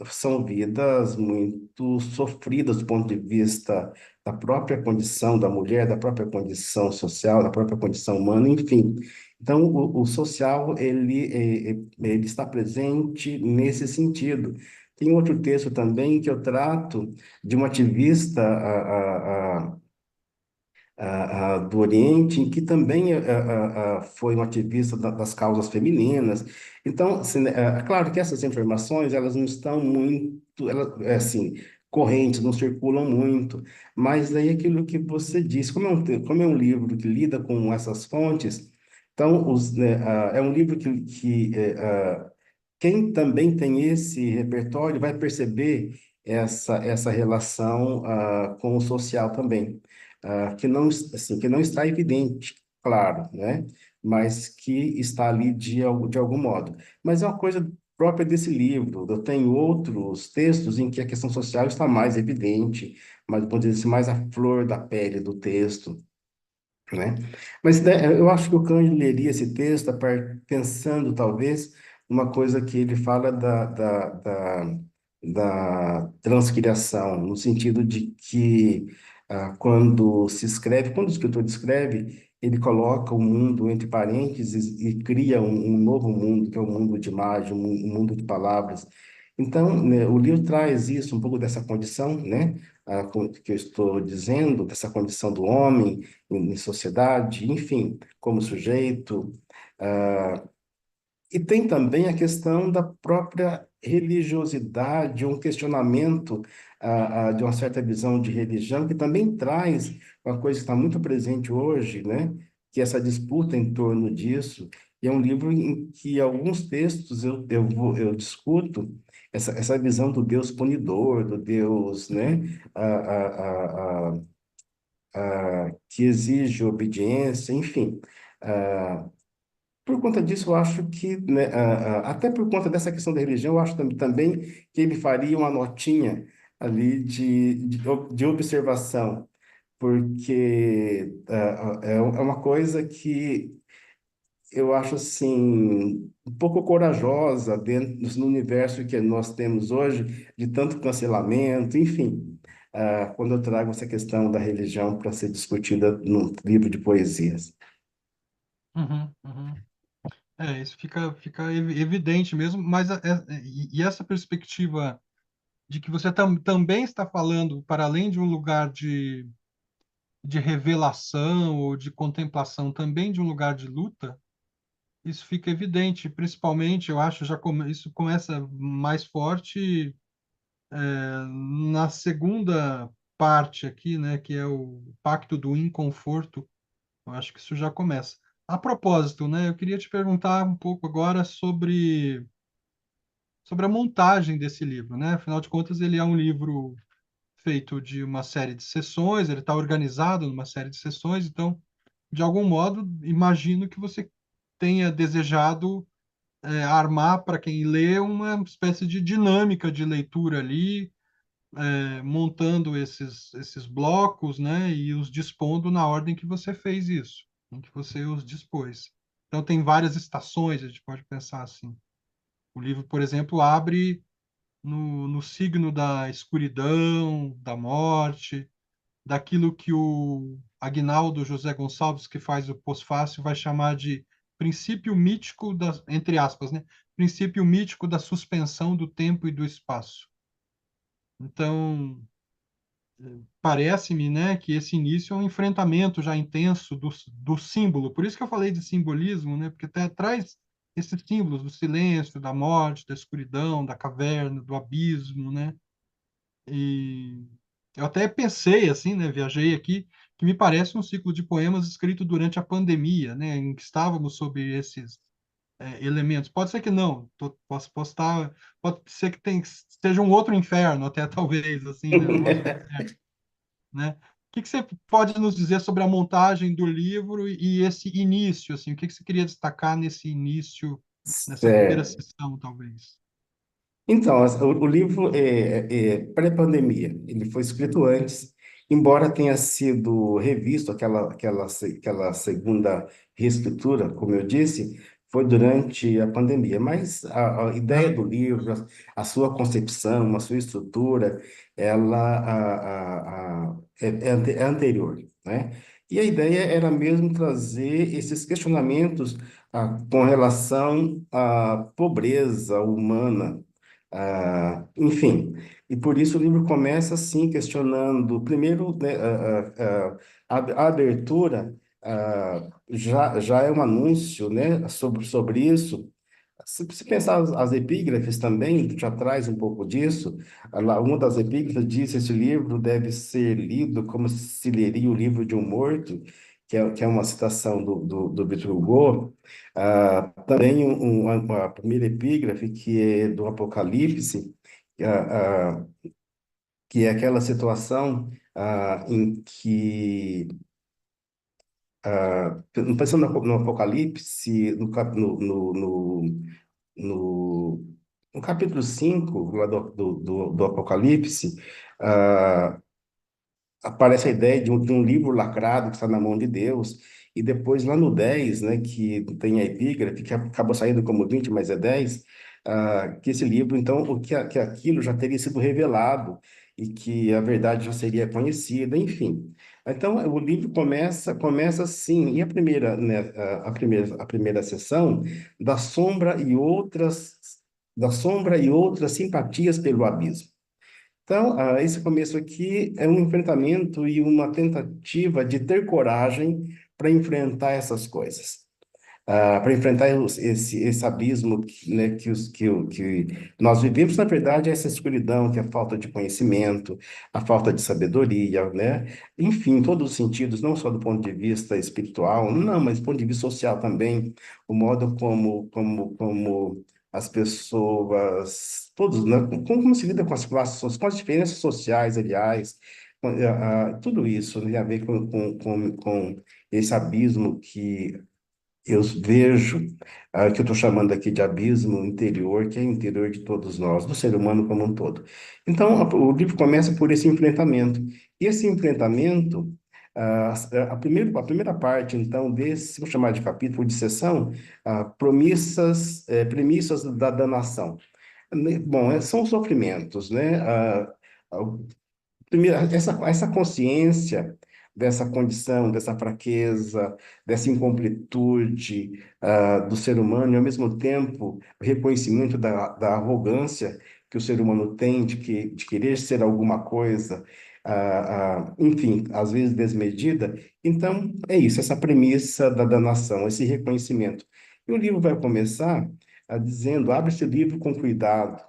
B: são vidas muito sofridas do ponto de vista da própria condição da mulher, da própria condição social, da própria condição humana, enfim. Então, o social, ele está presente nesse sentido. Tem outro texto também que eu trato de uma ativista do Oriente, em que também foi um ativista das causas femininas. Então, assim, né, é claro que essas informações elas não estão muito, assim, correntes, não circulam muito, mas aí aquilo que você disse, como é um livro que lida com essas fontes, então, é um livro quem também tem esse repertório vai perceber essa relação com o social também, que não está evidente, claro, né? Mas que está ali de algum modo. Mas é uma coisa própria desse livro. Eu tenho outros textos em que a questão social está mais evidente, mas, vamos dizer assim, mais à flor da pele do texto, né? Mas né, eu acho que o Cândido leria esse texto pensando, talvez, numa coisa que ele fala da transcriação, no sentido de que quando o escritor descreve, ele coloca o mundo entre parênteses e cria um novo mundo, que é o mundo de imagem, um mundo de palavras. Então, né, o livro traz isso, um pouco dessa condição, né, que eu estou dizendo, dessa condição do homem, em sociedade, enfim, como sujeito. ah, e tem também a questão da própria religiosidade, um questionamento de uma certa visão de religião, que também traz uma coisa que está muito presente hoje, né? Que é essa disputa em torno disso. E é um livro em que alguns textos eu discuto essa visão do Deus punidor, do Deus, né? Que exige obediência, enfim. Ah, por conta disso, eu acho que, né, até por conta dessa questão da religião, eu acho também que ele faria uma notinha ali de observação, porque é uma coisa que eu acho assim um pouco corajosa dentro no universo que nós temos hoje, de tanto cancelamento, enfim, quando eu trago essa questão da religião para ser discutida num livro de poesias.
A: Uhum, uhum. Isso fica evidente mesmo, mas e essa perspectiva de que você também está falando, para além de um lugar de revelação ou de contemplação, também de um lugar de luta, isso fica evidente. Principalmente, eu acho, isso começa mais forte na segunda parte aqui, né, que é o Pacto do Inconforto. Eu acho que isso já começa. A propósito, né, eu queria te perguntar um pouco agora sobre a montagem desse livro, né? Afinal de contas, ele é um livro feito de uma série de sessões, ele está organizado numa série de sessões, então, de algum modo, imagino que você tenha desejado armar para quem lê uma espécie de dinâmica de leitura ali, montando esses blocos, né, e os dispondo na ordem que você fez isso, em que você os dispôs. Então, tem várias estações, a gente pode pensar assim. O livro, por exemplo, abre no signo da escuridão, da morte, daquilo que o Aguinaldo José Gonçalves, que faz o pós-fácil, vai chamar de princípio mítico da, entre aspas, né? Princípio mítico da suspensão do tempo e do espaço. Então, parece-me, né, que esse início é um enfrentamento já intenso do símbolo. Por isso que eu falei de simbolismo, né? Porque até traz esses símbolos do silêncio, da morte, da escuridão, da caverna, do abismo, né? E eu até pensei, assim, né, viajei aqui, que me parece um ciclo de poemas escrito durante a pandemia, né, em que estávamos sob esses elementos. Pode ser que não, posso estar, pode ser que seja um outro inferno, até talvez, assim, né, um outro, né? O que que você pode nos dizer sobre a montagem do livro e esse início, assim, o que que você queria destacar nesse início, nessa primeira
B: Certo.
A: sessão, talvez?
B: Então, o livro é pré-pandemia. Ele foi escrito antes, embora tenha sido revisto, aquela segunda reescritura, como eu disse, foi durante a pandemia. Mas a ideia
A: Ah,
B: do livro, a sua concepção, a sua estrutura, ela é anterior, né? E a ideia era mesmo trazer esses questionamentos com relação à pobreza humana, enfim, e por isso o livro começa assim, questionando, primeiro, né, a abertura já é um anúncio, né, sobre isso. Se pensar as epígrafes também, já traz um pouco disso. Uma das epígrafes diz: este livro deve ser lido como se leria o livro de um morto, que é uma citação do Victor Hugo. Também a primeira epígrafe, que é do Apocalipse, ah, ah, que é aquela situação em que, pensando no Apocalipse, no, no capítulo 5 lá do Apocalipse, ah, aparece a ideia de um livro lacrado que está na mão de Deus, e depois lá no 10, né, que tem a epígrafe, que acabou saindo como 20 mas é 10, que esse livro, então, que aquilo já teria sido revelado, e que a verdade já seria conhecida, enfim. Então, o livro começa assim, e a primeira, né, a primeira sessão, da sombra e outras, da sombra e outras simpatias pelo abismo. Então, esse começo aqui é um enfrentamento e uma tentativa de ter coragem para enfrentar essas coisas, para enfrentar esse abismo né, que nós vivemos. Na verdade, essa escuridão, que é a falta de conhecimento, a falta de sabedoria, né? Enfim, em todos os sentidos, não só do ponto de vista espiritual, não, mas do ponto de vista social também, o modo como as pessoas, todos, né? Como se lida com as classes, com as diferenças sociais, aliás, tudo isso tem a ver com esse abismo que eu vejo, que eu estou chamando aqui de abismo interior, que é o interior de todos nós, do ser humano como um todo. Então, o livro começa por esse enfrentamento. E esse enfrentamento, a primeira parte, então, desse, vou chamar de capítulo, de sessão, premissas da danação. Bom, são sofrimentos, né? Primeiro, essa consciência dessa condição, dessa fraqueza, dessa incompletude do ser humano, e ao mesmo tempo o reconhecimento da arrogância que o ser humano tem de querer ser alguma coisa, enfim, às vezes desmedida. Então, é isso, essa premissa da nação, esse reconhecimento. E o livro vai começar dizendo: abre esse livro com cuidado,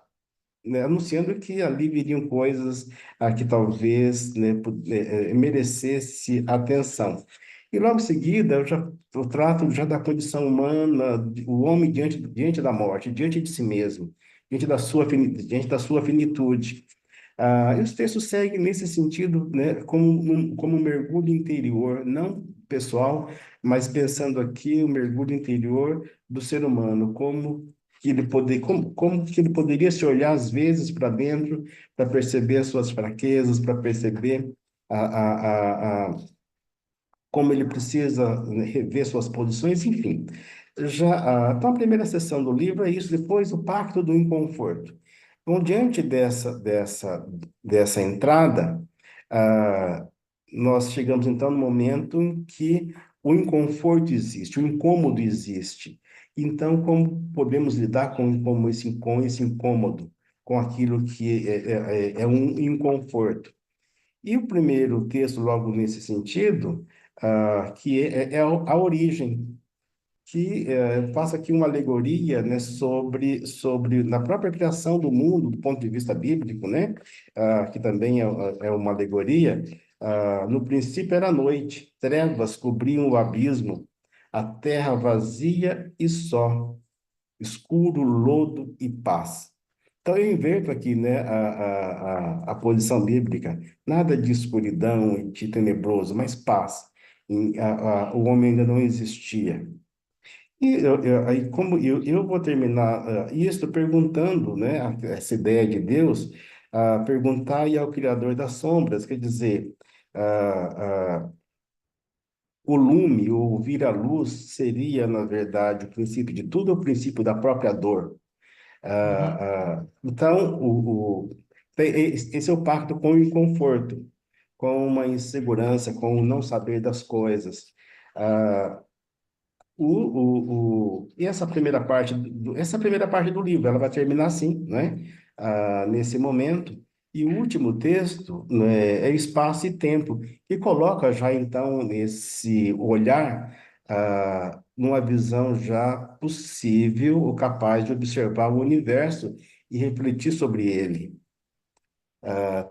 B: né, anunciando que ali viriam coisas que talvez, né, merecesse atenção. E logo em seguida, eu trato já da condição humana, o homem diante da morte, diante de si mesmo, diante da sua finitude. E os textos seguem nesse sentido, né, como um mergulho interior, não pessoal, mas pensando aqui o mergulho interior do ser humano, como que ele poderia se olhar às vezes para dentro, para perceber as suas fraquezas, para perceber como ele precisa, né, rever suas posições, enfim. Então, a primeira seção do livro é isso, depois o Pacto do Inconforto. Então, diante dessa entrada, ah, nós chegamos então no momento em que o inconforto existe, o incômodo existe. Então, como podemos lidar com esse incômodo, com aquilo que é um inconforto? E o primeiro texto, logo nesse sentido, que é a origem, que faça aqui uma alegoria, né, sobre na própria criação do mundo, do ponto de vista bíblico, né, que também é uma alegoria. No princípio era noite, trevas cobriam o abismo, a terra vazia e só, escuro, lodo e paz. Então, eu inverto aqui, né, a posição bíblica. Nada de escuridão e de tenebroso, mas paz. O homem ainda não existia. E aí, como eu vou terminar isso perguntando, né, essa ideia de Deus, perguntar ao Criador das sombras, quer dizer, o lume, ou vir à luz, seria, na verdade, o princípio de tudo, o princípio da própria dor.
A: Uhum.
B: Então, esse é o pacto com o inconforto, com uma insegurança, com o não saber das coisas. Ah, e essa primeira parte do livro, ela vai terminar assim, né? Nesse momento. E o último texto, né, é Espaço e Tempo, que coloca já então nesse olhar, numa visão já possível ou capaz de observar o universo e refletir sobre ele.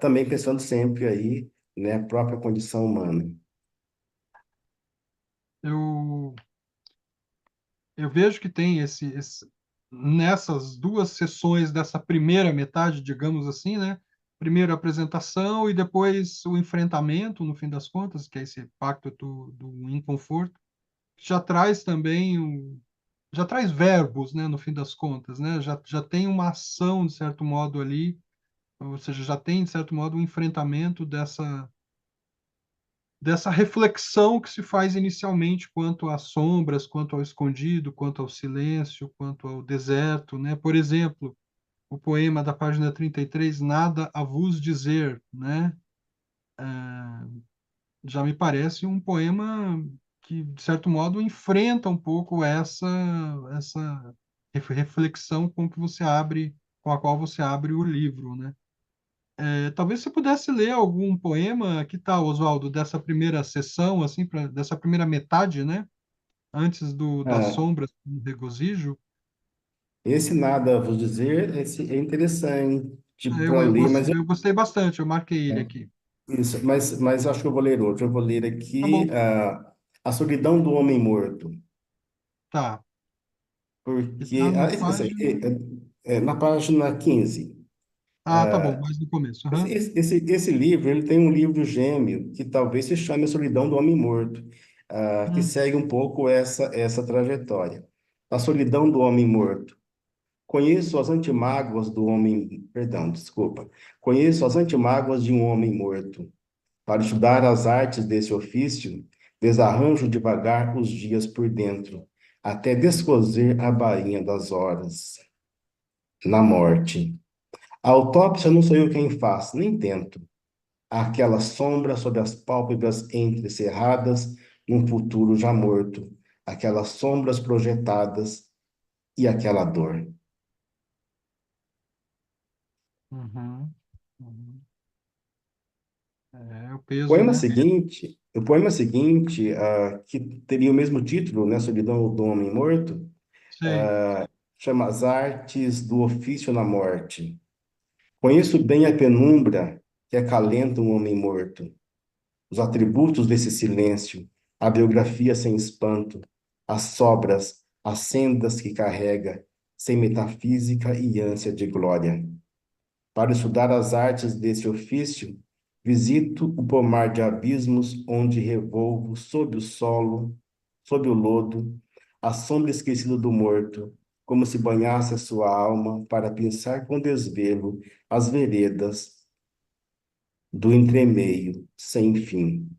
B: Também pensando sempre aí, né, a própria condição humana.
A: Eu, eu vejo que tem nessas duas sessões dessa primeira metade, digamos assim, né? Primeiro a apresentação e depois o enfrentamento, no fim das contas, que é esse pacto do inconforto, já traz também já traz verbos, né, no fim das contas, né? Já tem uma ação, de certo modo, ali, ou seja, já tem, de certo modo, um enfrentamento dessa reflexão que se faz inicialmente quanto às sombras, quanto ao escondido, quanto ao silêncio, quanto ao deserto, né? Por exemplo, o poema da página 33, Nada a vos dizer, né? Já me parece um poema que, de certo modo, enfrenta um pouco essa reflexão com a qual você abre o livro, né? Talvez você pudesse ler algum poema, que tal, Oswaldo, dessa primeira sessão, assim, dessa primeira metade, né? Antes das
B: Ah,
A: sombras do regozijo.
B: Esse nada a vos dizer, esse é interessante
A: Eu,
B: para
A: eu,
B: ler,
A: gos-
B: mas
A: eu gostei bastante, eu marquei ele
B: é,
A: aqui.
B: isso, mas acho que eu vou ler outro. Eu vou ler
A: Tá
B: aqui
A: bom,
B: A Solidão do Homem Morto,
A: tá. Está
B: porque
A: na
B: assim,
A: página.
B: na página 15.
A: Ah, tá bom, mais no começo. Aham.
B: Esse livro, ele tem um livro gêmeo que talvez se chame A Solidão do Homem Morto, que
A: Hum,
B: segue um pouco essa trajetória. A Solidão do Homem Morto. Conheço as antimágoas do homem, perdão, desculpa. Conheço as antimágoas de um homem morto. Para estudar as artes desse ofício, desarranjo devagar os dias por dentro, até descoser a bainha das horas. Na morte. A autópsia não sou eu quem faz, nem tento. Aquela sombra sob as pálpebras entrecerradas, num futuro já morto. Aquelas sombras projetadas e aquela dor.
A: Uhum. Uhum. É o
B: O
A: peso,
B: poema
A: né?
B: seguinte, que teria o mesmo título, né, Solidão do Homem Morto,
A: Sei.
B: chama As Artes do Ofício na Morte. Conheço bem a penumbra que acalenta um homem morto, os atributos desse silêncio, a biografia sem espanto, as sobras, as sendas que carrega, sem metafísica e ânsia de glória. Para estudar as artes desse ofício, visito o pomar de abismos onde revolvo sob o solo, sob o lodo, a sombra esquecida do morto, como se banhasse a sua alma para pensar com desvelo as veredas do entremeio sem fim.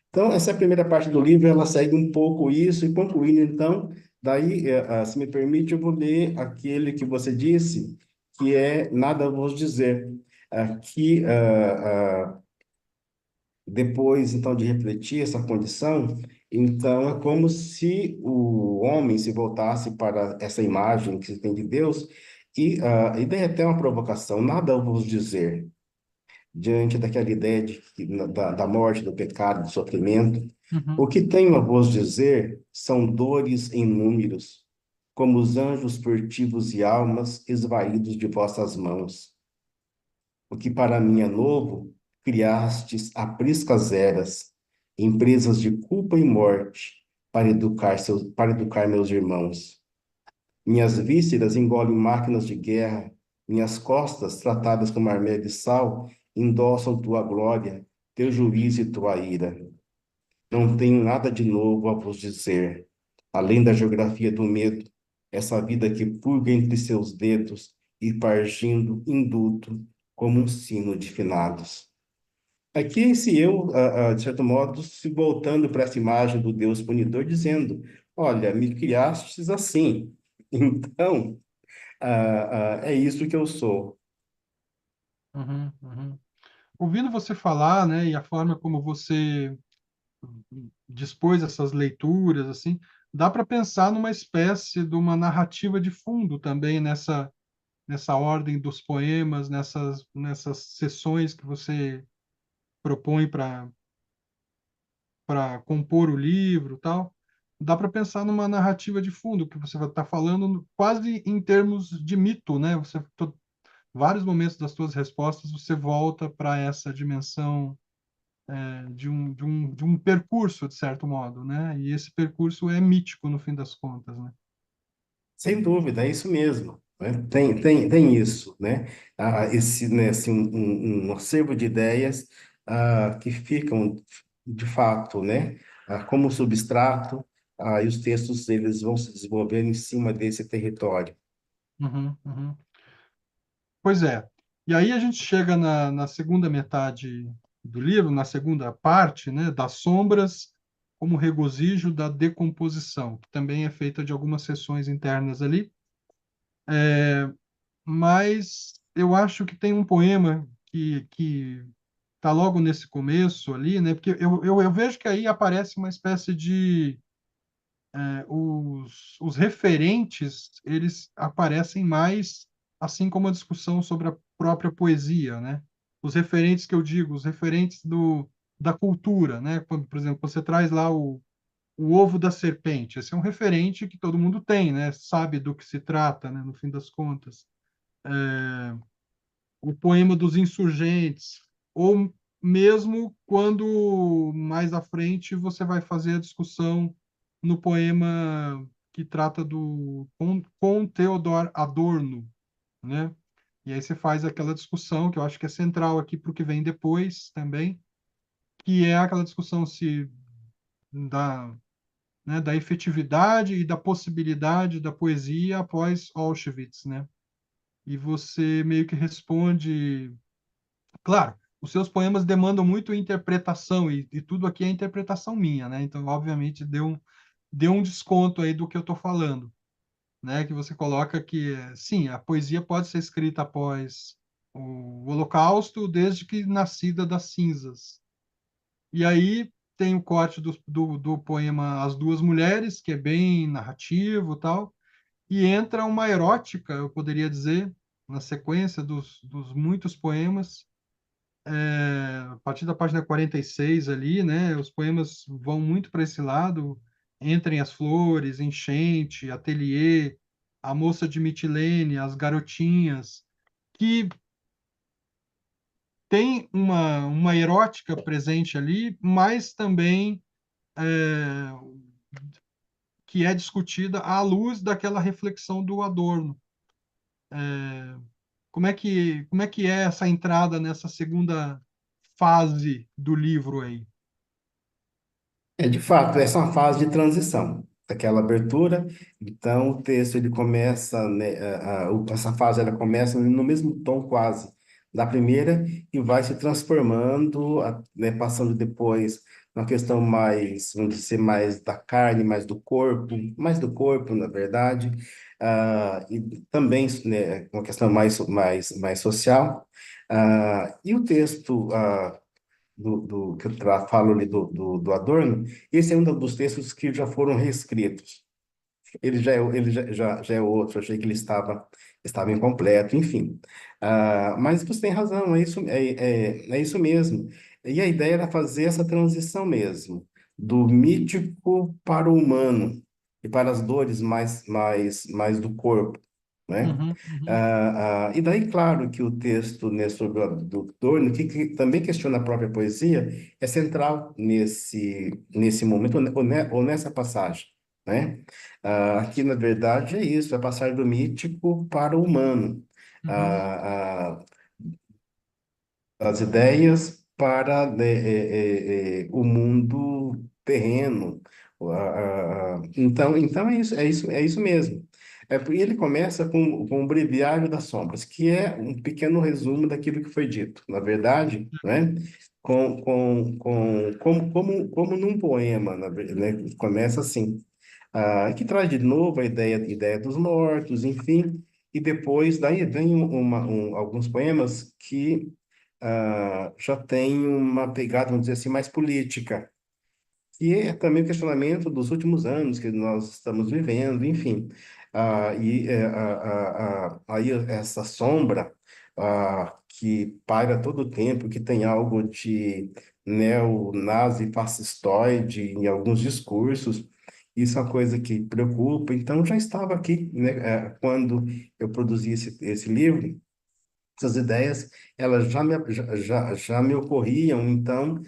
B: Então, essa é a primeira parte do livro, ela segue um pouco isso, e concluindo, então, daí, se me permite, eu vou ler aquele que você disse, que é Nada a Vos Dizer. Aqui, depois, então, de refletir essa condição, então, é como se o homem se voltasse para essa imagem que se tem de Deus, e daí até uma provocação, nada a vos dizer, diante daquela ideia da morte, do pecado, do sofrimento. O
A: Uhum.
B: que tenho a vos dizer são dores em números, como os anjos furtivos e almas esvaídos de vossas mãos. O que para mim é novo, criastes a priscas eras, empresas de culpa e morte, para educar meus irmãos. Minhas vísceras engolem máquinas de guerra, minhas costas, tratadas como armério de sal, endossam tua glória, teu juízo e tua ira. Não tenho nada de novo a vos dizer, além da geografia do medo, essa vida que purga entre seus dedos e pargindo indulto como um sino de finados. Aqui esse eu, de certo modo, se voltando para essa imagem do Deus punidor, dizendo, olha, me criastes assim, então é isso que eu sou.
A: Uhum. Uhum. Ouvindo você falar, né, e a forma como você dispôs essas leituras, assim, dá para pensar numa espécie de uma narrativa de fundo também nessa ordem dos poemas, nessas sessões que você propõe para compor o livro, tal. Dá para pensar numa narrativa de fundo que você vai estar falando quase em termos de mito, né? Vários momentos das suas respostas você volta para essa dimensão de um percurso, de certo modo, né? E esse percurso é mítico no fim das contas, né?
B: Sem dúvida, é isso mesmo. Né? Tem isso, né? Né, assim, um acervo de ideias que ficam, de fato, né? Como substrato, e os textos eles vão se desenvolver em cima desse território.
A: Uhum, uhum. Pois é. E aí a gente chega na segunda metade do livro, na segunda parte, né, das sombras como regozijo da decomposição, que também é feita de algumas sessões internas ali. Mas eu acho que tem um poema que tá logo nesse começo ali, né? Porque eu vejo que aí aparece uma espécie de os referentes, eles aparecem mais assim como a discussão sobre a própria poesia, né? Os referentes que eu digo, os referentes da cultura, né? Quando, por exemplo, você traz lá o ovo da serpente, esse é um referente que todo mundo tem, né? Sabe do que se trata, né? No fim das contas. O poema dos insurgentes, ou mesmo quando mais à frente você vai fazer a discussão no poema que trata com Theodor Adorno, né? E aí você faz aquela discussão que eu acho que é central aqui para o que vem depois também, que é aquela discussão se da, né, da efetividade e da possibilidade da poesia após Auschwitz, né? E você meio que responde. Claro, os seus poemas demandam muito interpretação e tudo aqui é interpretação minha, né? Então, obviamente, deu um desconto aí do que eu estou falando, né? Que você coloca que, sim, a poesia pode ser escrita após o Holocausto, desde que nascida das cinzas. E aí tem o corte do poema As Duas Mulheres, que é bem narrativo e tal, e entra uma erótica, eu poderia dizer, na sequência dos muitos poemas. A partir da página 46 ali, né, os poemas vão muito para esse lado, Entrem as Flores, Enchente, Ateliê, A Moça de Mitilene, As Garotinhas, que tem uma erótica presente ali, mas também é, que é discutida à luz daquela reflexão do Adorno. Como é que é essa entrada nessa segunda fase do livro aí?
B: De fato, essa é uma fase de transição, daquela abertura. Então, o texto ele começa, né, essa fase ela começa no mesmo tom quase da primeira e vai se transformando, né, passando depois uma questão mais, vamos dizer, mais da carne, mais do corpo, na verdade, e também, né, uma questão mais social. E o texto que eu falo ali do Adorno, esse é um dos textos que já foram reescritos. Ele já é outro, achei que ele estava incompleto, enfim. Mas você tem razão, é isso mesmo. E a ideia era fazer essa transição mesmo, do mítico para o humano, e para as dores mais do corpo, né?
A: Uhum, uhum,
B: E daí, claro, que o texto, né, sobre o do Adorno, que também questiona a própria poesia, é central nesse momento, ou nessa passagem, né? Aqui, na verdade, é isso, é passar do mítico para o humano.
A: uhum,
B: Ah, ah, as ideias para, né, o mundo terreno. Então é isso mesmo. E ele começa com o Breviário das Sombras, que é um pequeno resumo daquilo que foi dito. Na verdade, né? Como num poema, né? Começa assim, que traz de novo a ideia dos mortos, enfim, e depois daí vem alguns poemas que já tem uma pegada, vamos dizer assim, mais política. E é também o questionamento dos últimos anos que nós estamos vivendo, enfim. Aí essa sombra que paira todo o tempo, que tem algo de neo-nazi fascistoide em alguns discursos, isso é uma coisa que preocupa. Então, já estava aqui, né, quando eu produzi esse livro, essas ideias, elas já me ocorriam, então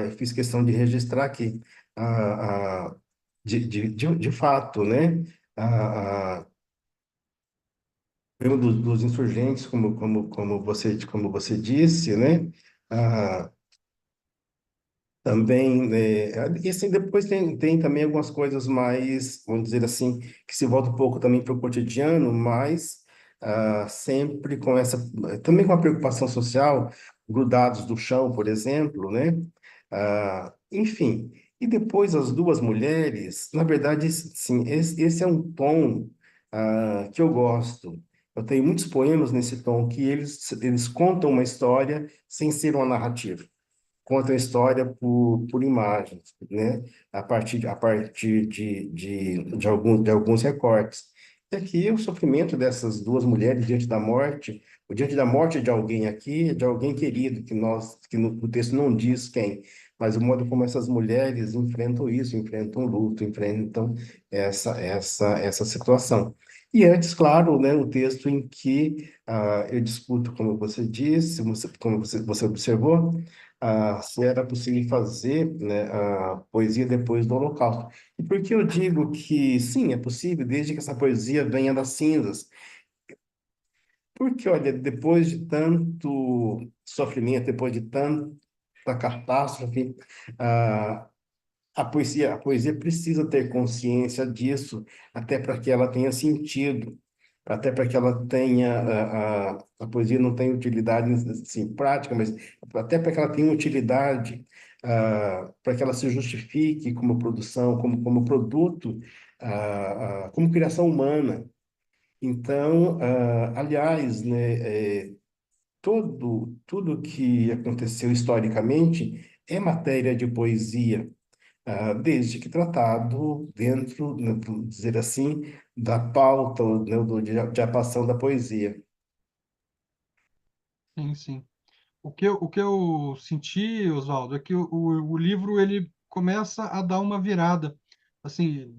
B: eu fiz questão de registrar aqui, ah, de fato, né? Ah, Pelo dos insurgentes, como você disse, né? Ah, Também, e assim, depois tem também algumas coisas mais, vamos dizer assim, que se volta um pouco também para o cotidiano, mas sempre também com a preocupação social, grudados do chão, por exemplo, né? Enfim, e depois as duas mulheres, na verdade, sim, esse é um tom que eu gosto. Eu tenho muitos poemas nesse tom que eles contam uma história sem ser uma narrativa, conta a história por imagens, né? A partir de alguns recortes. E aqui o sofrimento dessas duas mulheres diante da morte de alguém aqui, de alguém querido, que no texto não diz quem, mas o modo como essas mulheres enfrentam isso, enfrentam o luto, enfrentam essa situação. E antes, claro, né, o texto em que eu discuto, como você disse, como você observou, se era possível fazer, né, a poesia depois do Holocausto. E por que eu digo que sim, é possível, desde que essa poesia venha das cinzas? Porque, olha, depois de tanto sofrimento, depois de tanta catástrofe, ah, a poesia precisa ter consciência disso, até para que ela tenha sentido, até para que ela tenha, a poesia não tem utilidade assim, prática, mas até para que ela tenha utilidade, para que ela se justifique como produção, como produto, como criação humana. Então, aliás, né, tudo que aconteceu historicamente é matéria de poesia, desde que tratado dentro, né, vamos dizer assim, da pauta, né, de atuação da poesia.
A: sim, sim. O que eu senti, Oswaldo, é que o livro ele começa a dar uma virada. Assim,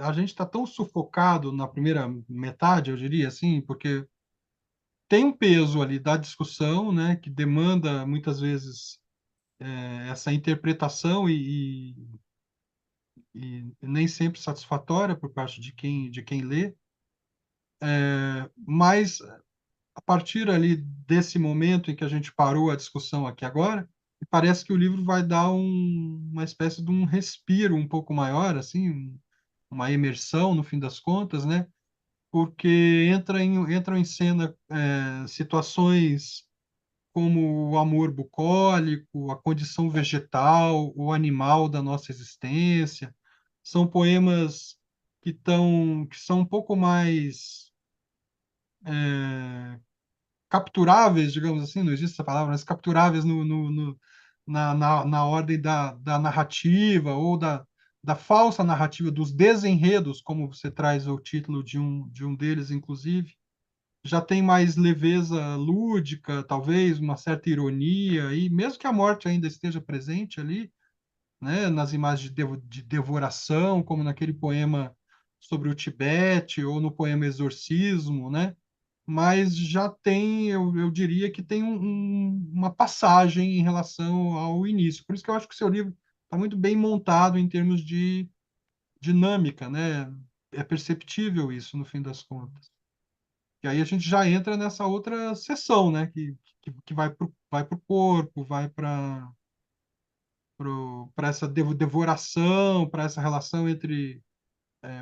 A: a gente está tão sufocado na primeira metade, eu diria assim, porque tem um peso ali da discussão, né, que demanda muitas vezes essa interpretação e nem sempre satisfatória por parte de quem lê, mas a partir ali desse momento em que a gente parou a discussão aqui agora, parece que o livro vai dar uma espécie de um respiro um pouco maior, assim, uma imersão no fim das contas, né? Porque entram em cena situações como o amor bucólico, a condição vegetal, o animal da nossa existência. São poemas que são um pouco mais capturáveis, digamos assim, não existe essa palavra, mas capturáveis na ordem da narrativa ou da falsa narrativa, dos desenredos, como você traz o título de um deles, inclusive. Já tem mais leveza lúdica, talvez, uma certa ironia, e mesmo que a morte ainda esteja presente ali, né, nas imagens de devoração, como naquele poema sobre o Tibete, ou no poema Exorcismo, né? Mas já tem, eu diria que tem uma passagem em relação ao início. Por isso que eu acho que o seu livro está muito bem montado em termos de dinâmica, né? É perceptível isso no fim das contas. E aí a gente já entra nessa outra sessão, né? Que vai pro corpo, vai para essa devoração, para essa relação entre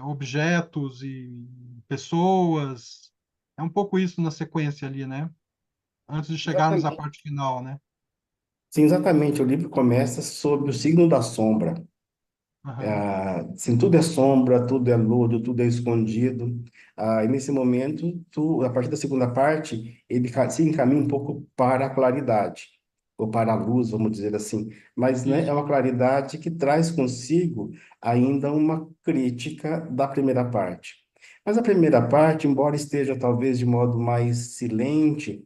A: objetos e pessoas. É um pouco isso na sequência ali, né? Antes de chegarmos à
B: Exatamente.
A: parte final, né?
B: Sim, exatamente. O livro começa sobre o signo da sombra.
A: Aham.
B: Assim, tudo é sombra, tudo é lodo, tudo é escondido. E nesse momento, a partir da segunda parte, ele se encaminha um pouco para a claridade, ou para a luz, vamos dizer assim. Mas, né, é
A: Isso.
B: uma claridade que traz consigo ainda uma crítica da primeira parte. Mas a primeira parte, embora esteja talvez de modo mais silente,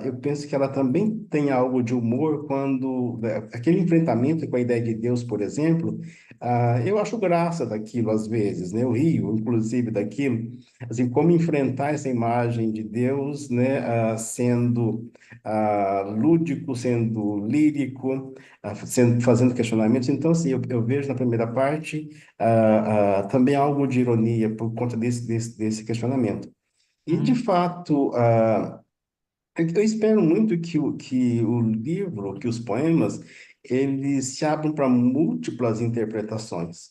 B: eu penso que ela também tem algo de humor quando aquele enfrentamento com a ideia de Deus, por exemplo. Eu acho graça daquilo às vezes, né? Eu rio, inclusive, daquilo, assim, como enfrentar essa imagem de Deus, né? Sendo lúdico, sendo lírico, fazendo questionamentos. Então, assim, eu vejo na primeira parte também algo de ironia por conta desse questionamento. E, de
A: Uhum.
B: fato, eu espero muito que o livro, que os poemas, eles se abram para múltiplas interpretações.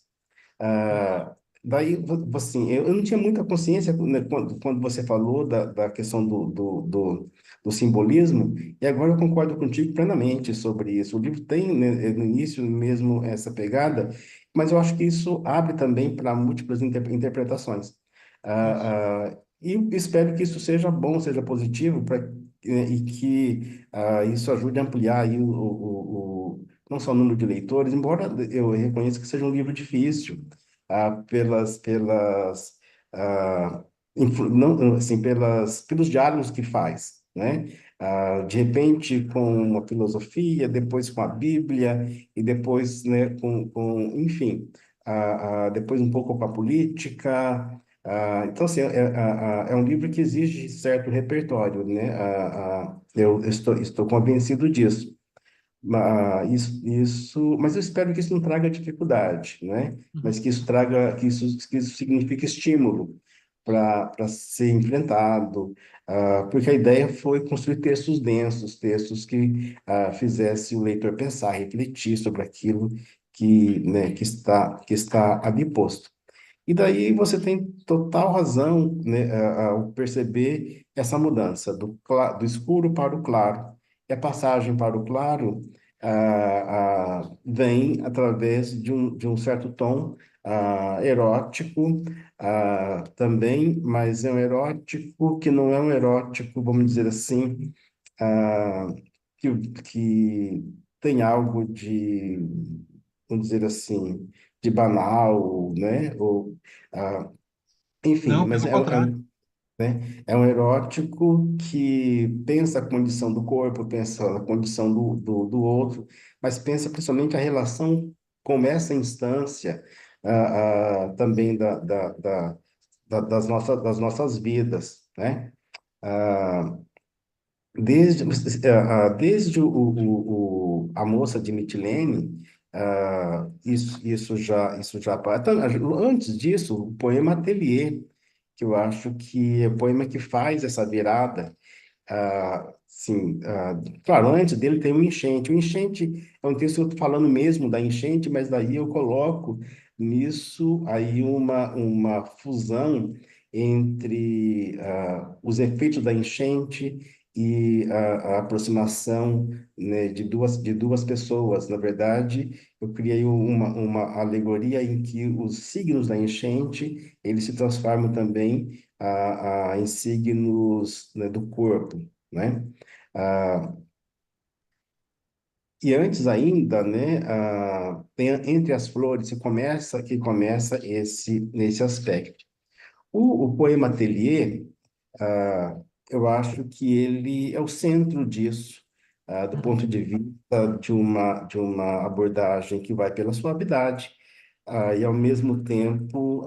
B: Ah, daí, assim, eu não tinha muita consciência, né, quando você falou da questão do simbolismo, e agora eu concordo contigo plenamente sobre isso. O livro tem, né, no início mesmo essa pegada, mas eu acho que isso abre também para múltiplas interpretações.
A: Isso.
B: E eu espero que isso seja bom, seja positivo, e que isso ajude a ampliar aí não só o número de leitores, embora eu reconheça que seja um livro difícil, pelas não, assim, pelos diálogos que faz, né? De repente com uma filosofia, depois com a Bíblia, e depois, né, enfim, depois um pouco com a política. Então, assim, é um livro que exige certo repertório, né? Eu estou convencido disso. Mas eu espero que isso não traga dificuldade, né? Mas
A: Uhum.
B: que isso signifique estímulo para ser enfrentado, porque a ideia foi construir textos densos, textos que fizesse o leitor pensar, refletir sobre aquilo né, que está ali posto. E daí você tem total razão, né, ao perceber essa mudança do escuro para o claro. E a passagem para o claro vem através de um certo tom erótico também, mas é um erótico que não é um erótico, vamos dizer assim, ah, que tem algo de, vamos dizer assim, de banal, né? Ah, enfim,
A: Não,
B: mas
A: pelo contrário.
B: né? É um erótico que pensa a condição do corpo, pensa a condição do outro, mas pensa principalmente a relação com essa instância também das nossas vidas, né? Ah, desde a moça de Mitilene, antes disso, o poema Atelier, que eu acho que é o poema que faz essa virada. Sim, claro, antes dele tem o enchente. O enchente é um texto que eu estou falando mesmo da enchente, mas daí eu coloco nisso aí uma fusão entre os efeitos da enchente e a aproximação, né, de duas pessoas. Na verdade, eu criei uma alegoria em que os signos da enchente eles se transformam também em signos, né, do corpo, né? Ah, e antes ainda, né, entre as flores, que começa nesse aspecto. O poema Atelier, ah, eu acho que ele é o centro disso, do ponto de vista de uma abordagem que vai pela suavidade, e ao mesmo tempo,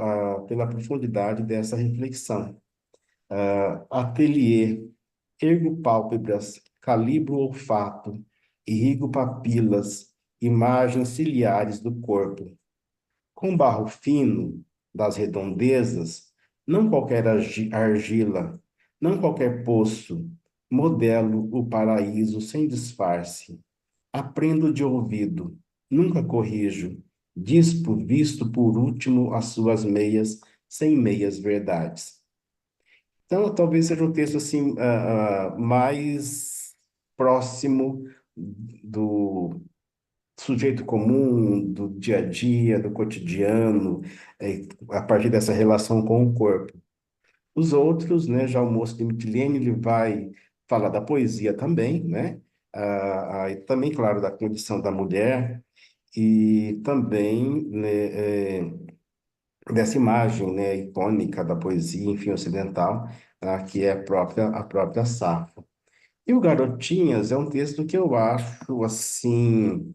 B: pela profundidade dessa reflexão. Atelier, ergo pálpebras, calibro olfato, irrigo papilas, imagens ciliares do corpo. Com barro fino das redondezas, não qualquer argila, não qualquer poço, modelo o paraíso sem disfarce. Aprendo de ouvido, nunca corrijo, dispo visto por último as suas meias, sem meias verdades. Então, talvez seja um texto assim mais próximo do sujeito comum, do dia a dia, do cotidiano, a partir dessa relação com o corpo. Os outros, né, já o Moço de Mitilene, ele vai falar da poesia também, né? E também, claro, da condição da mulher e também, né, dessa imagem, né, icônica da poesia, enfim, ocidental, que é a própria Safo. E o Garotinhas é um texto que eu acho, assim,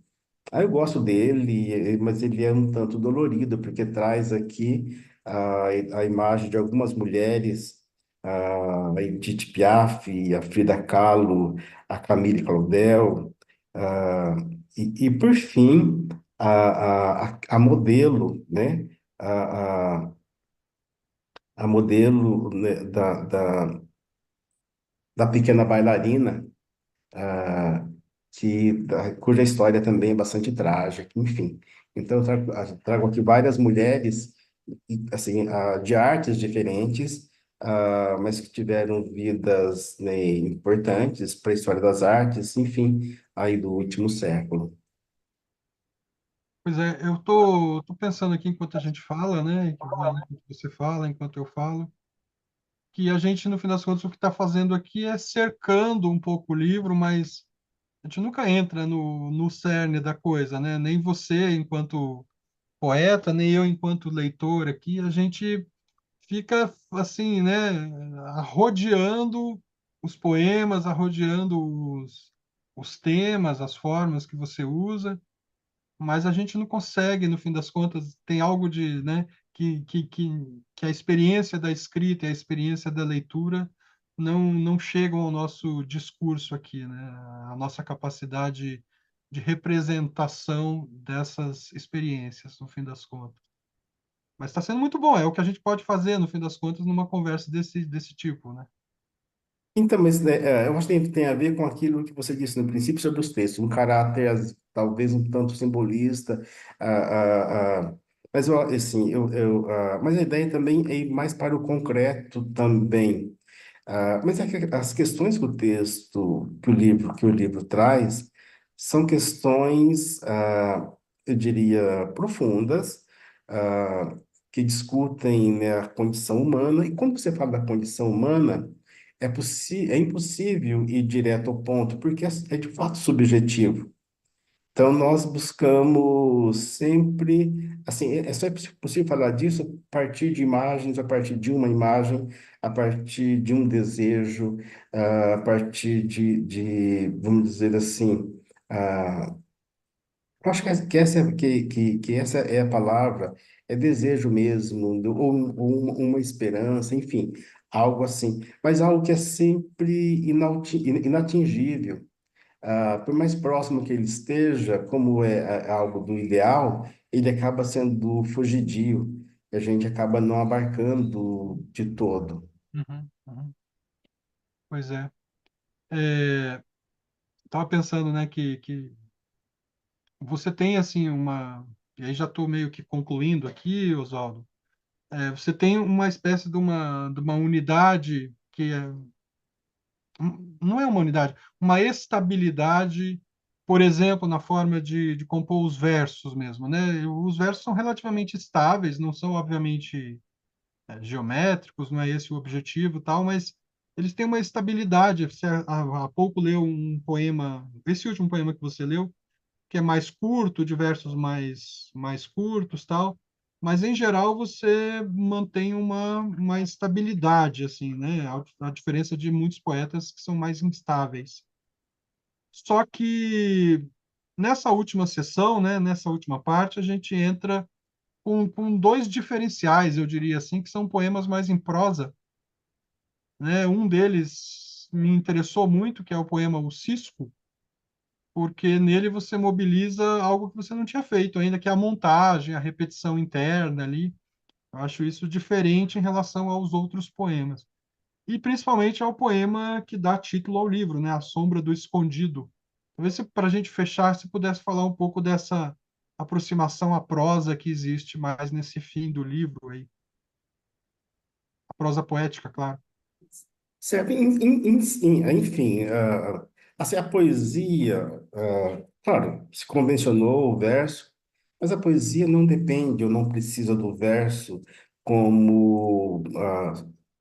B: eu gosto dele, mas ele é um tanto dolorido, porque traz aqui a imagem de algumas mulheres, a Edith Piaf, a Frida Kahlo, a Camille Claudel, ah, e por fim, a modelo, né? A, a, a modelo, né, da pequena bailarina, ah, cuja história também é bastante trágica, enfim. Então, eu trago aqui várias mulheres, assim, de artes diferentes, mas que tiveram vidas, né, importantes para a história das artes, enfim, aí do último século.
A: Pois é, eu tô pensando aqui enquanto a gente fala, né? Enquanto você fala, enquanto eu falo, que a gente, no fim das contas, o que está fazendo aqui é cercando um pouco o livro, mas a gente nunca entra no cerne da coisa, né? Nem você, enquanto poeta, nem eu, enquanto leitor aqui, a gente fica assim, né? Rodeando os poemas, rodeando os temas, as formas que você usa, mas a gente não consegue, no fim das contas, tem algo de, né, que a experiência da escrita e a experiência da leitura não chegam ao nosso discurso aqui, né? A nossa capacidade de representação dessas experiências, no fim das contas. Mas está sendo muito bom, é o que a gente pode fazer, no fim das contas, numa conversa desse tipo, né?
B: Então, mas né, eu acho que tem a ver com aquilo que você disse no princípio sobre os textos, um caráter talvez um tanto simbolista, ah, mas assim, mas a ideia também é ir mais para o concreto também. Mas é que as questões que o livro traz são questões, eu diria, profundas, ah, que discutem, né, a condição humana. E quando você fala da condição humana, é impossível ir direto ao ponto, porque é de fato subjetivo. Então, nós buscamos sempre, assim, é só possível falar disso a partir de imagens, a partir de uma imagem, a partir de um desejo, a partir vamos dizer assim, eu acho que essa é a palavra, é desejo mesmo, ou uma esperança, enfim, algo assim, mas algo que é sempre inatingível. Por mais próximo que ele esteja, como é algo do ideal, ele acaba sendo fugidio, e a gente acaba não abarcando de todo.
A: Uhum, uhum. Pois é. É, tava pensando, né, que você tem, assim, uma... E aí já estou meio que concluindo aqui, Oswaldo. Você tem uma espécie de uma unidade que é, não é uma unidade, uma estabilidade, por exemplo, na forma de compor os versos mesmo, né? Os versos são relativamente estáveis, não são, obviamente, geométricos, não é esse o objetivo, tal, mas eles têm uma estabilidade. Você há pouco leu um poema, esse último poema que você leu, que é mais curto, de versos mais curtos, tal, mas em geral você mantém uma estabilidade, assim, né? A diferença de muitos poetas que são mais instáveis. Só que nessa última sessão, né, nessa última parte, a gente entra com dois diferenciais, eu diria assim, que são poemas mais em prosa, né? Um deles me interessou muito, que é o poema O Cisco, porque nele você mobiliza algo que você não tinha feito ainda, que é a montagem, a repetição interna ali. Eu acho isso diferente em relação aos outros poemas. E principalmente ao poema que dá título ao livro, né? A Sombra do Escondido. Talvez para a gente fechar, se pudesse falar um pouco dessa aproximação à prosa que existe mais nesse fim do livro aí. A prosa poética, claro.
B: Certo? Enfim, assim, a poesia, claro, se convencionou o verso, mas a poesia não depende ou não precisa do verso como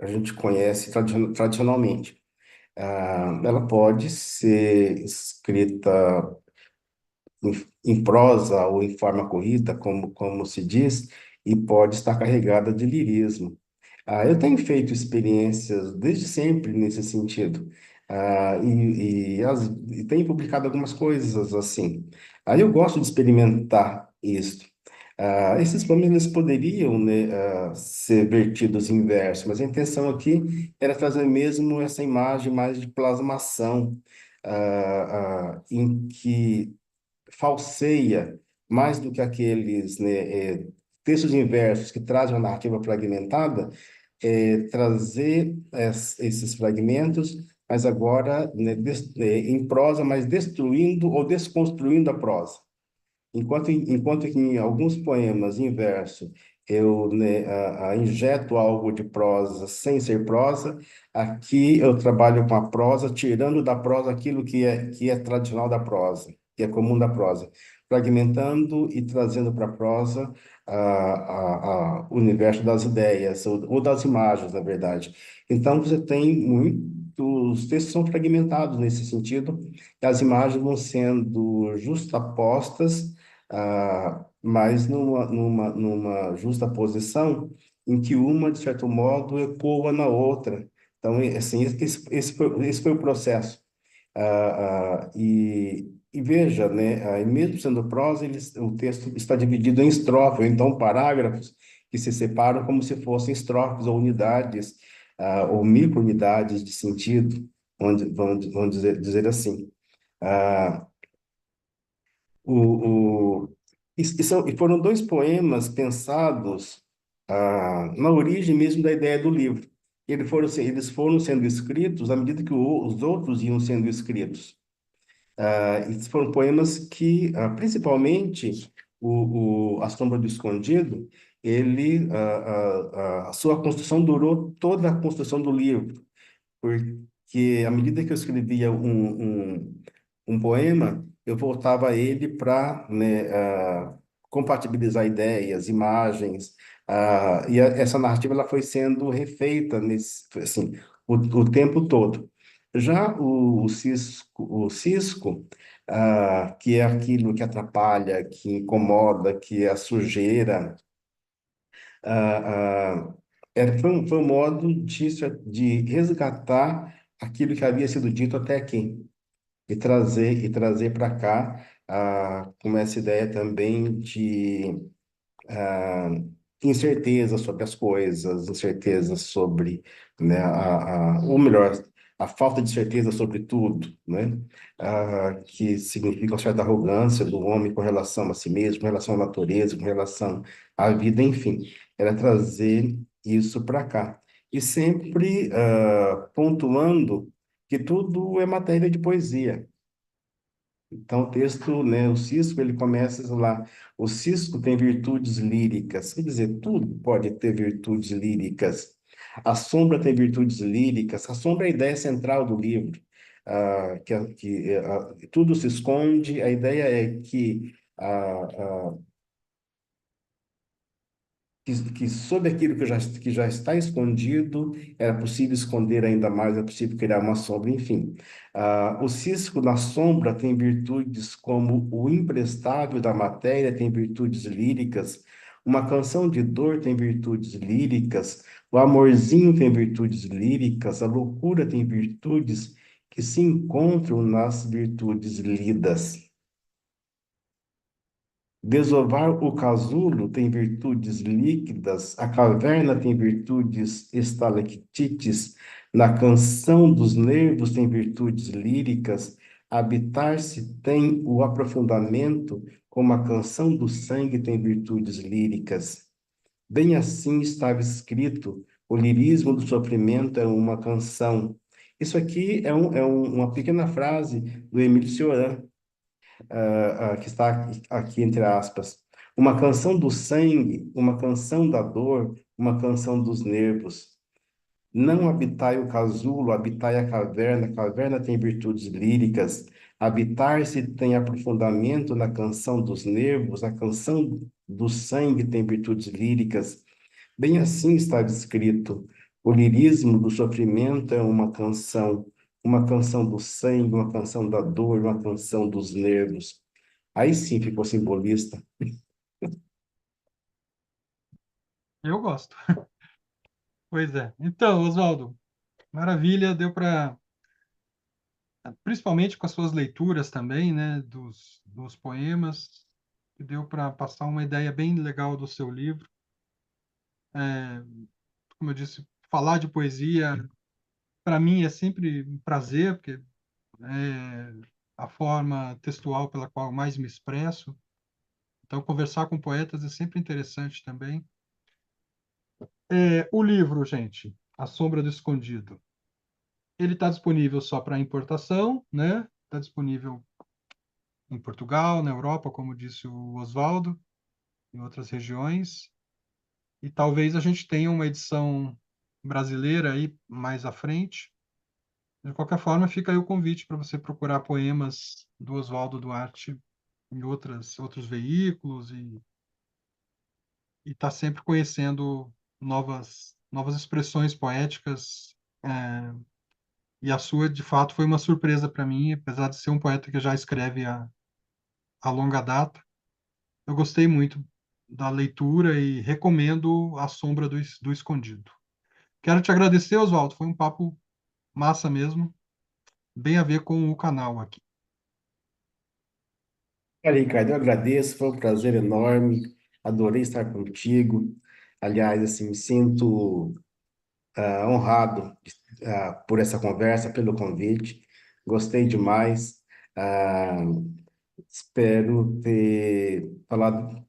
B: a gente conhece tradicionalmente. Ela pode ser escrita em prosa ou em forma corrida, como se diz, e pode estar carregada de lirismo. Eu tenho feito experiências desde sempre nesse sentido, e tenho publicado algumas coisas assim. Aí eu gosto de experimentar isso. Esses poemas eles poderiam, né, ser vertidos em verso, mas a intenção aqui era trazer mesmo essa imagem mais de plasmação, em que falseia mais do que aqueles, né, textos inversos que trazem uma narrativa fragmentada, trazer esses fragmentos, mas agora, né, em prosa, mas destruindo ou desconstruindo a prosa. Enquanto que em alguns poemas em verso eu, né, injeto algo de prosa sem ser prosa, aqui eu trabalho com a prosa, tirando da prosa aquilo que é tradicional da prosa, que é comum da prosa, fragmentando e trazendo para a prosa o universo das ideias, ou das imagens, na verdade. Então, você tem muitos textos são fragmentados nesse sentido, e as imagens vão sendo justapostas, mas numa justa posição em que uma, de certo modo, ecoa na outra. Então, assim, esse foi o processo. E veja, né, e mesmo sendo prosa, o texto está dividido em estrofes, ou então parágrafos que se separam como se fossem estrofes ou unidades, ou micro-unidades de sentido, vamos dizer assim. Ah, o, o, e foram dois poemas pensados na origem mesmo da ideia do livro. Eles foram sendo escritos à medida que os outros iam sendo escritos. Esses foram poemas que, principalmente, A Sombra do Escondido, a sua construção durou toda a construção do livro, porque à medida que eu escrevia um poema, eu voltava a ele para, né, compatibilizar ideias, imagens, essa narrativa ela foi sendo refeita assim, o tempo todo. Já o cisco, que é aquilo que atrapalha, que incomoda, que é a sujeira, ah, foi um modo de resgatar aquilo que havia sido dito até aqui e trazer para cá, com essa ideia também de ah, incerteza sobre as coisas, incerteza sobre, né, ou melhor, a falta de certeza sobre tudo, né, que significa uma certa arrogância do homem com relação a si mesmo, com relação à natureza, com relação à vida, enfim, era trazer isso para cá. E sempre pontuando que tudo é matéria de poesia. Então, o texto, né, o Cisco, ele começa lá. O Cisco tem virtudes líricas, quer dizer, tudo pode ter virtudes líricas. A sombra tem virtudes líricas. A sombra é a ideia central do livro, tudo se esconde. A ideia é que sob aquilo que já está escondido, era possível esconder ainda mais, é possível criar uma sombra, enfim. O cisco na sombra tem virtudes como o imprestável da matéria, tem virtudes líricas, uma canção de dor tem virtudes líricas, o amorzinho tem virtudes líricas, a loucura tem virtudes que se encontram nas virtudes lidas. Desovar o casulo tem virtudes líquidas, a caverna tem virtudes estalactites, na canção dos nervos tem virtudes líricas, habitar-se tem o aprofundamento, como a canção do sangue tem virtudes líricas. Bem assim estava escrito, o lirismo do sofrimento é uma canção. Isso aqui uma pequena frase do Emílio Cioran, que está aqui entre aspas. Uma canção do sangue, uma canção da dor, uma canção dos nervos. Não habitai o casulo, habitai a caverna tem virtudes líricas. Habitar-se tem aprofundamento na canção dos nervos, a canção do sangue tem virtudes líricas. Bem assim está escrito: o lirismo do sofrimento é uma canção do sangue, uma canção da dor, uma canção dos nervos. Aí sim ficou simbolista.
A: Eu gosto. Pois é. Então, Oswaldo, maravilha, deu para, principalmente com as suas leituras também, né, dos poemas, deu para passar uma ideia bem legal do seu livro. É, como eu disse, falar de poesia, para mim, é sempre um prazer, porque é a forma textual pela qual eu mais me expresso. Então, conversar com poetas é sempre interessante também. O livro, gente, A Sombra do Escondido, ele está disponível só para importação, né? Está disponível em Portugal, na Europa, como disse o Oswaldo, em outras regiões. E talvez a gente tenha uma edição brasileira aí mais à frente. De qualquer forma, fica aí o convite para você procurar poemas do Oswaldo Duarte em outros veículos e estar sempre conhecendo novas expressões poéticas. E a sua, de fato, foi uma surpresa para mim, apesar de ser um poeta que já escreve a longa data. Eu gostei muito da leitura e recomendo A Sombra do Escondido. Quero te agradecer, Oswaldo. Foi um papo massa mesmo, bem a ver com o canal aqui.
B: Olha, Ricardo, eu agradeço, foi um prazer enorme, adorei estar contigo. Aliás, assim, me sinto honrado por essa conversa, pelo convite. Gostei demais. Ah, espero ter falado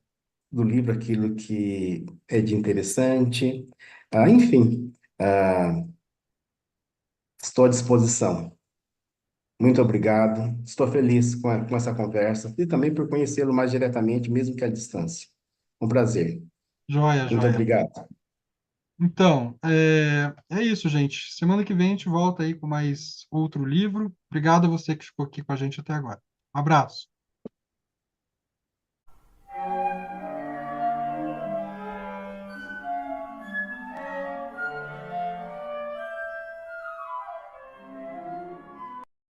B: do livro aquilo que é de interessante. Enfim, estou à disposição. Muito obrigado. Estou feliz com essa conversa e também por conhecê-lo mais diretamente, mesmo que à distância. Um prazer.
A: Joia,
B: Muito
A: joia.
B: obrigado.
A: Então, é isso, gente. Semana que vem a gente volta aí com mais outro livro. Obrigado a você que ficou aqui com a gente até agora. Um abraço.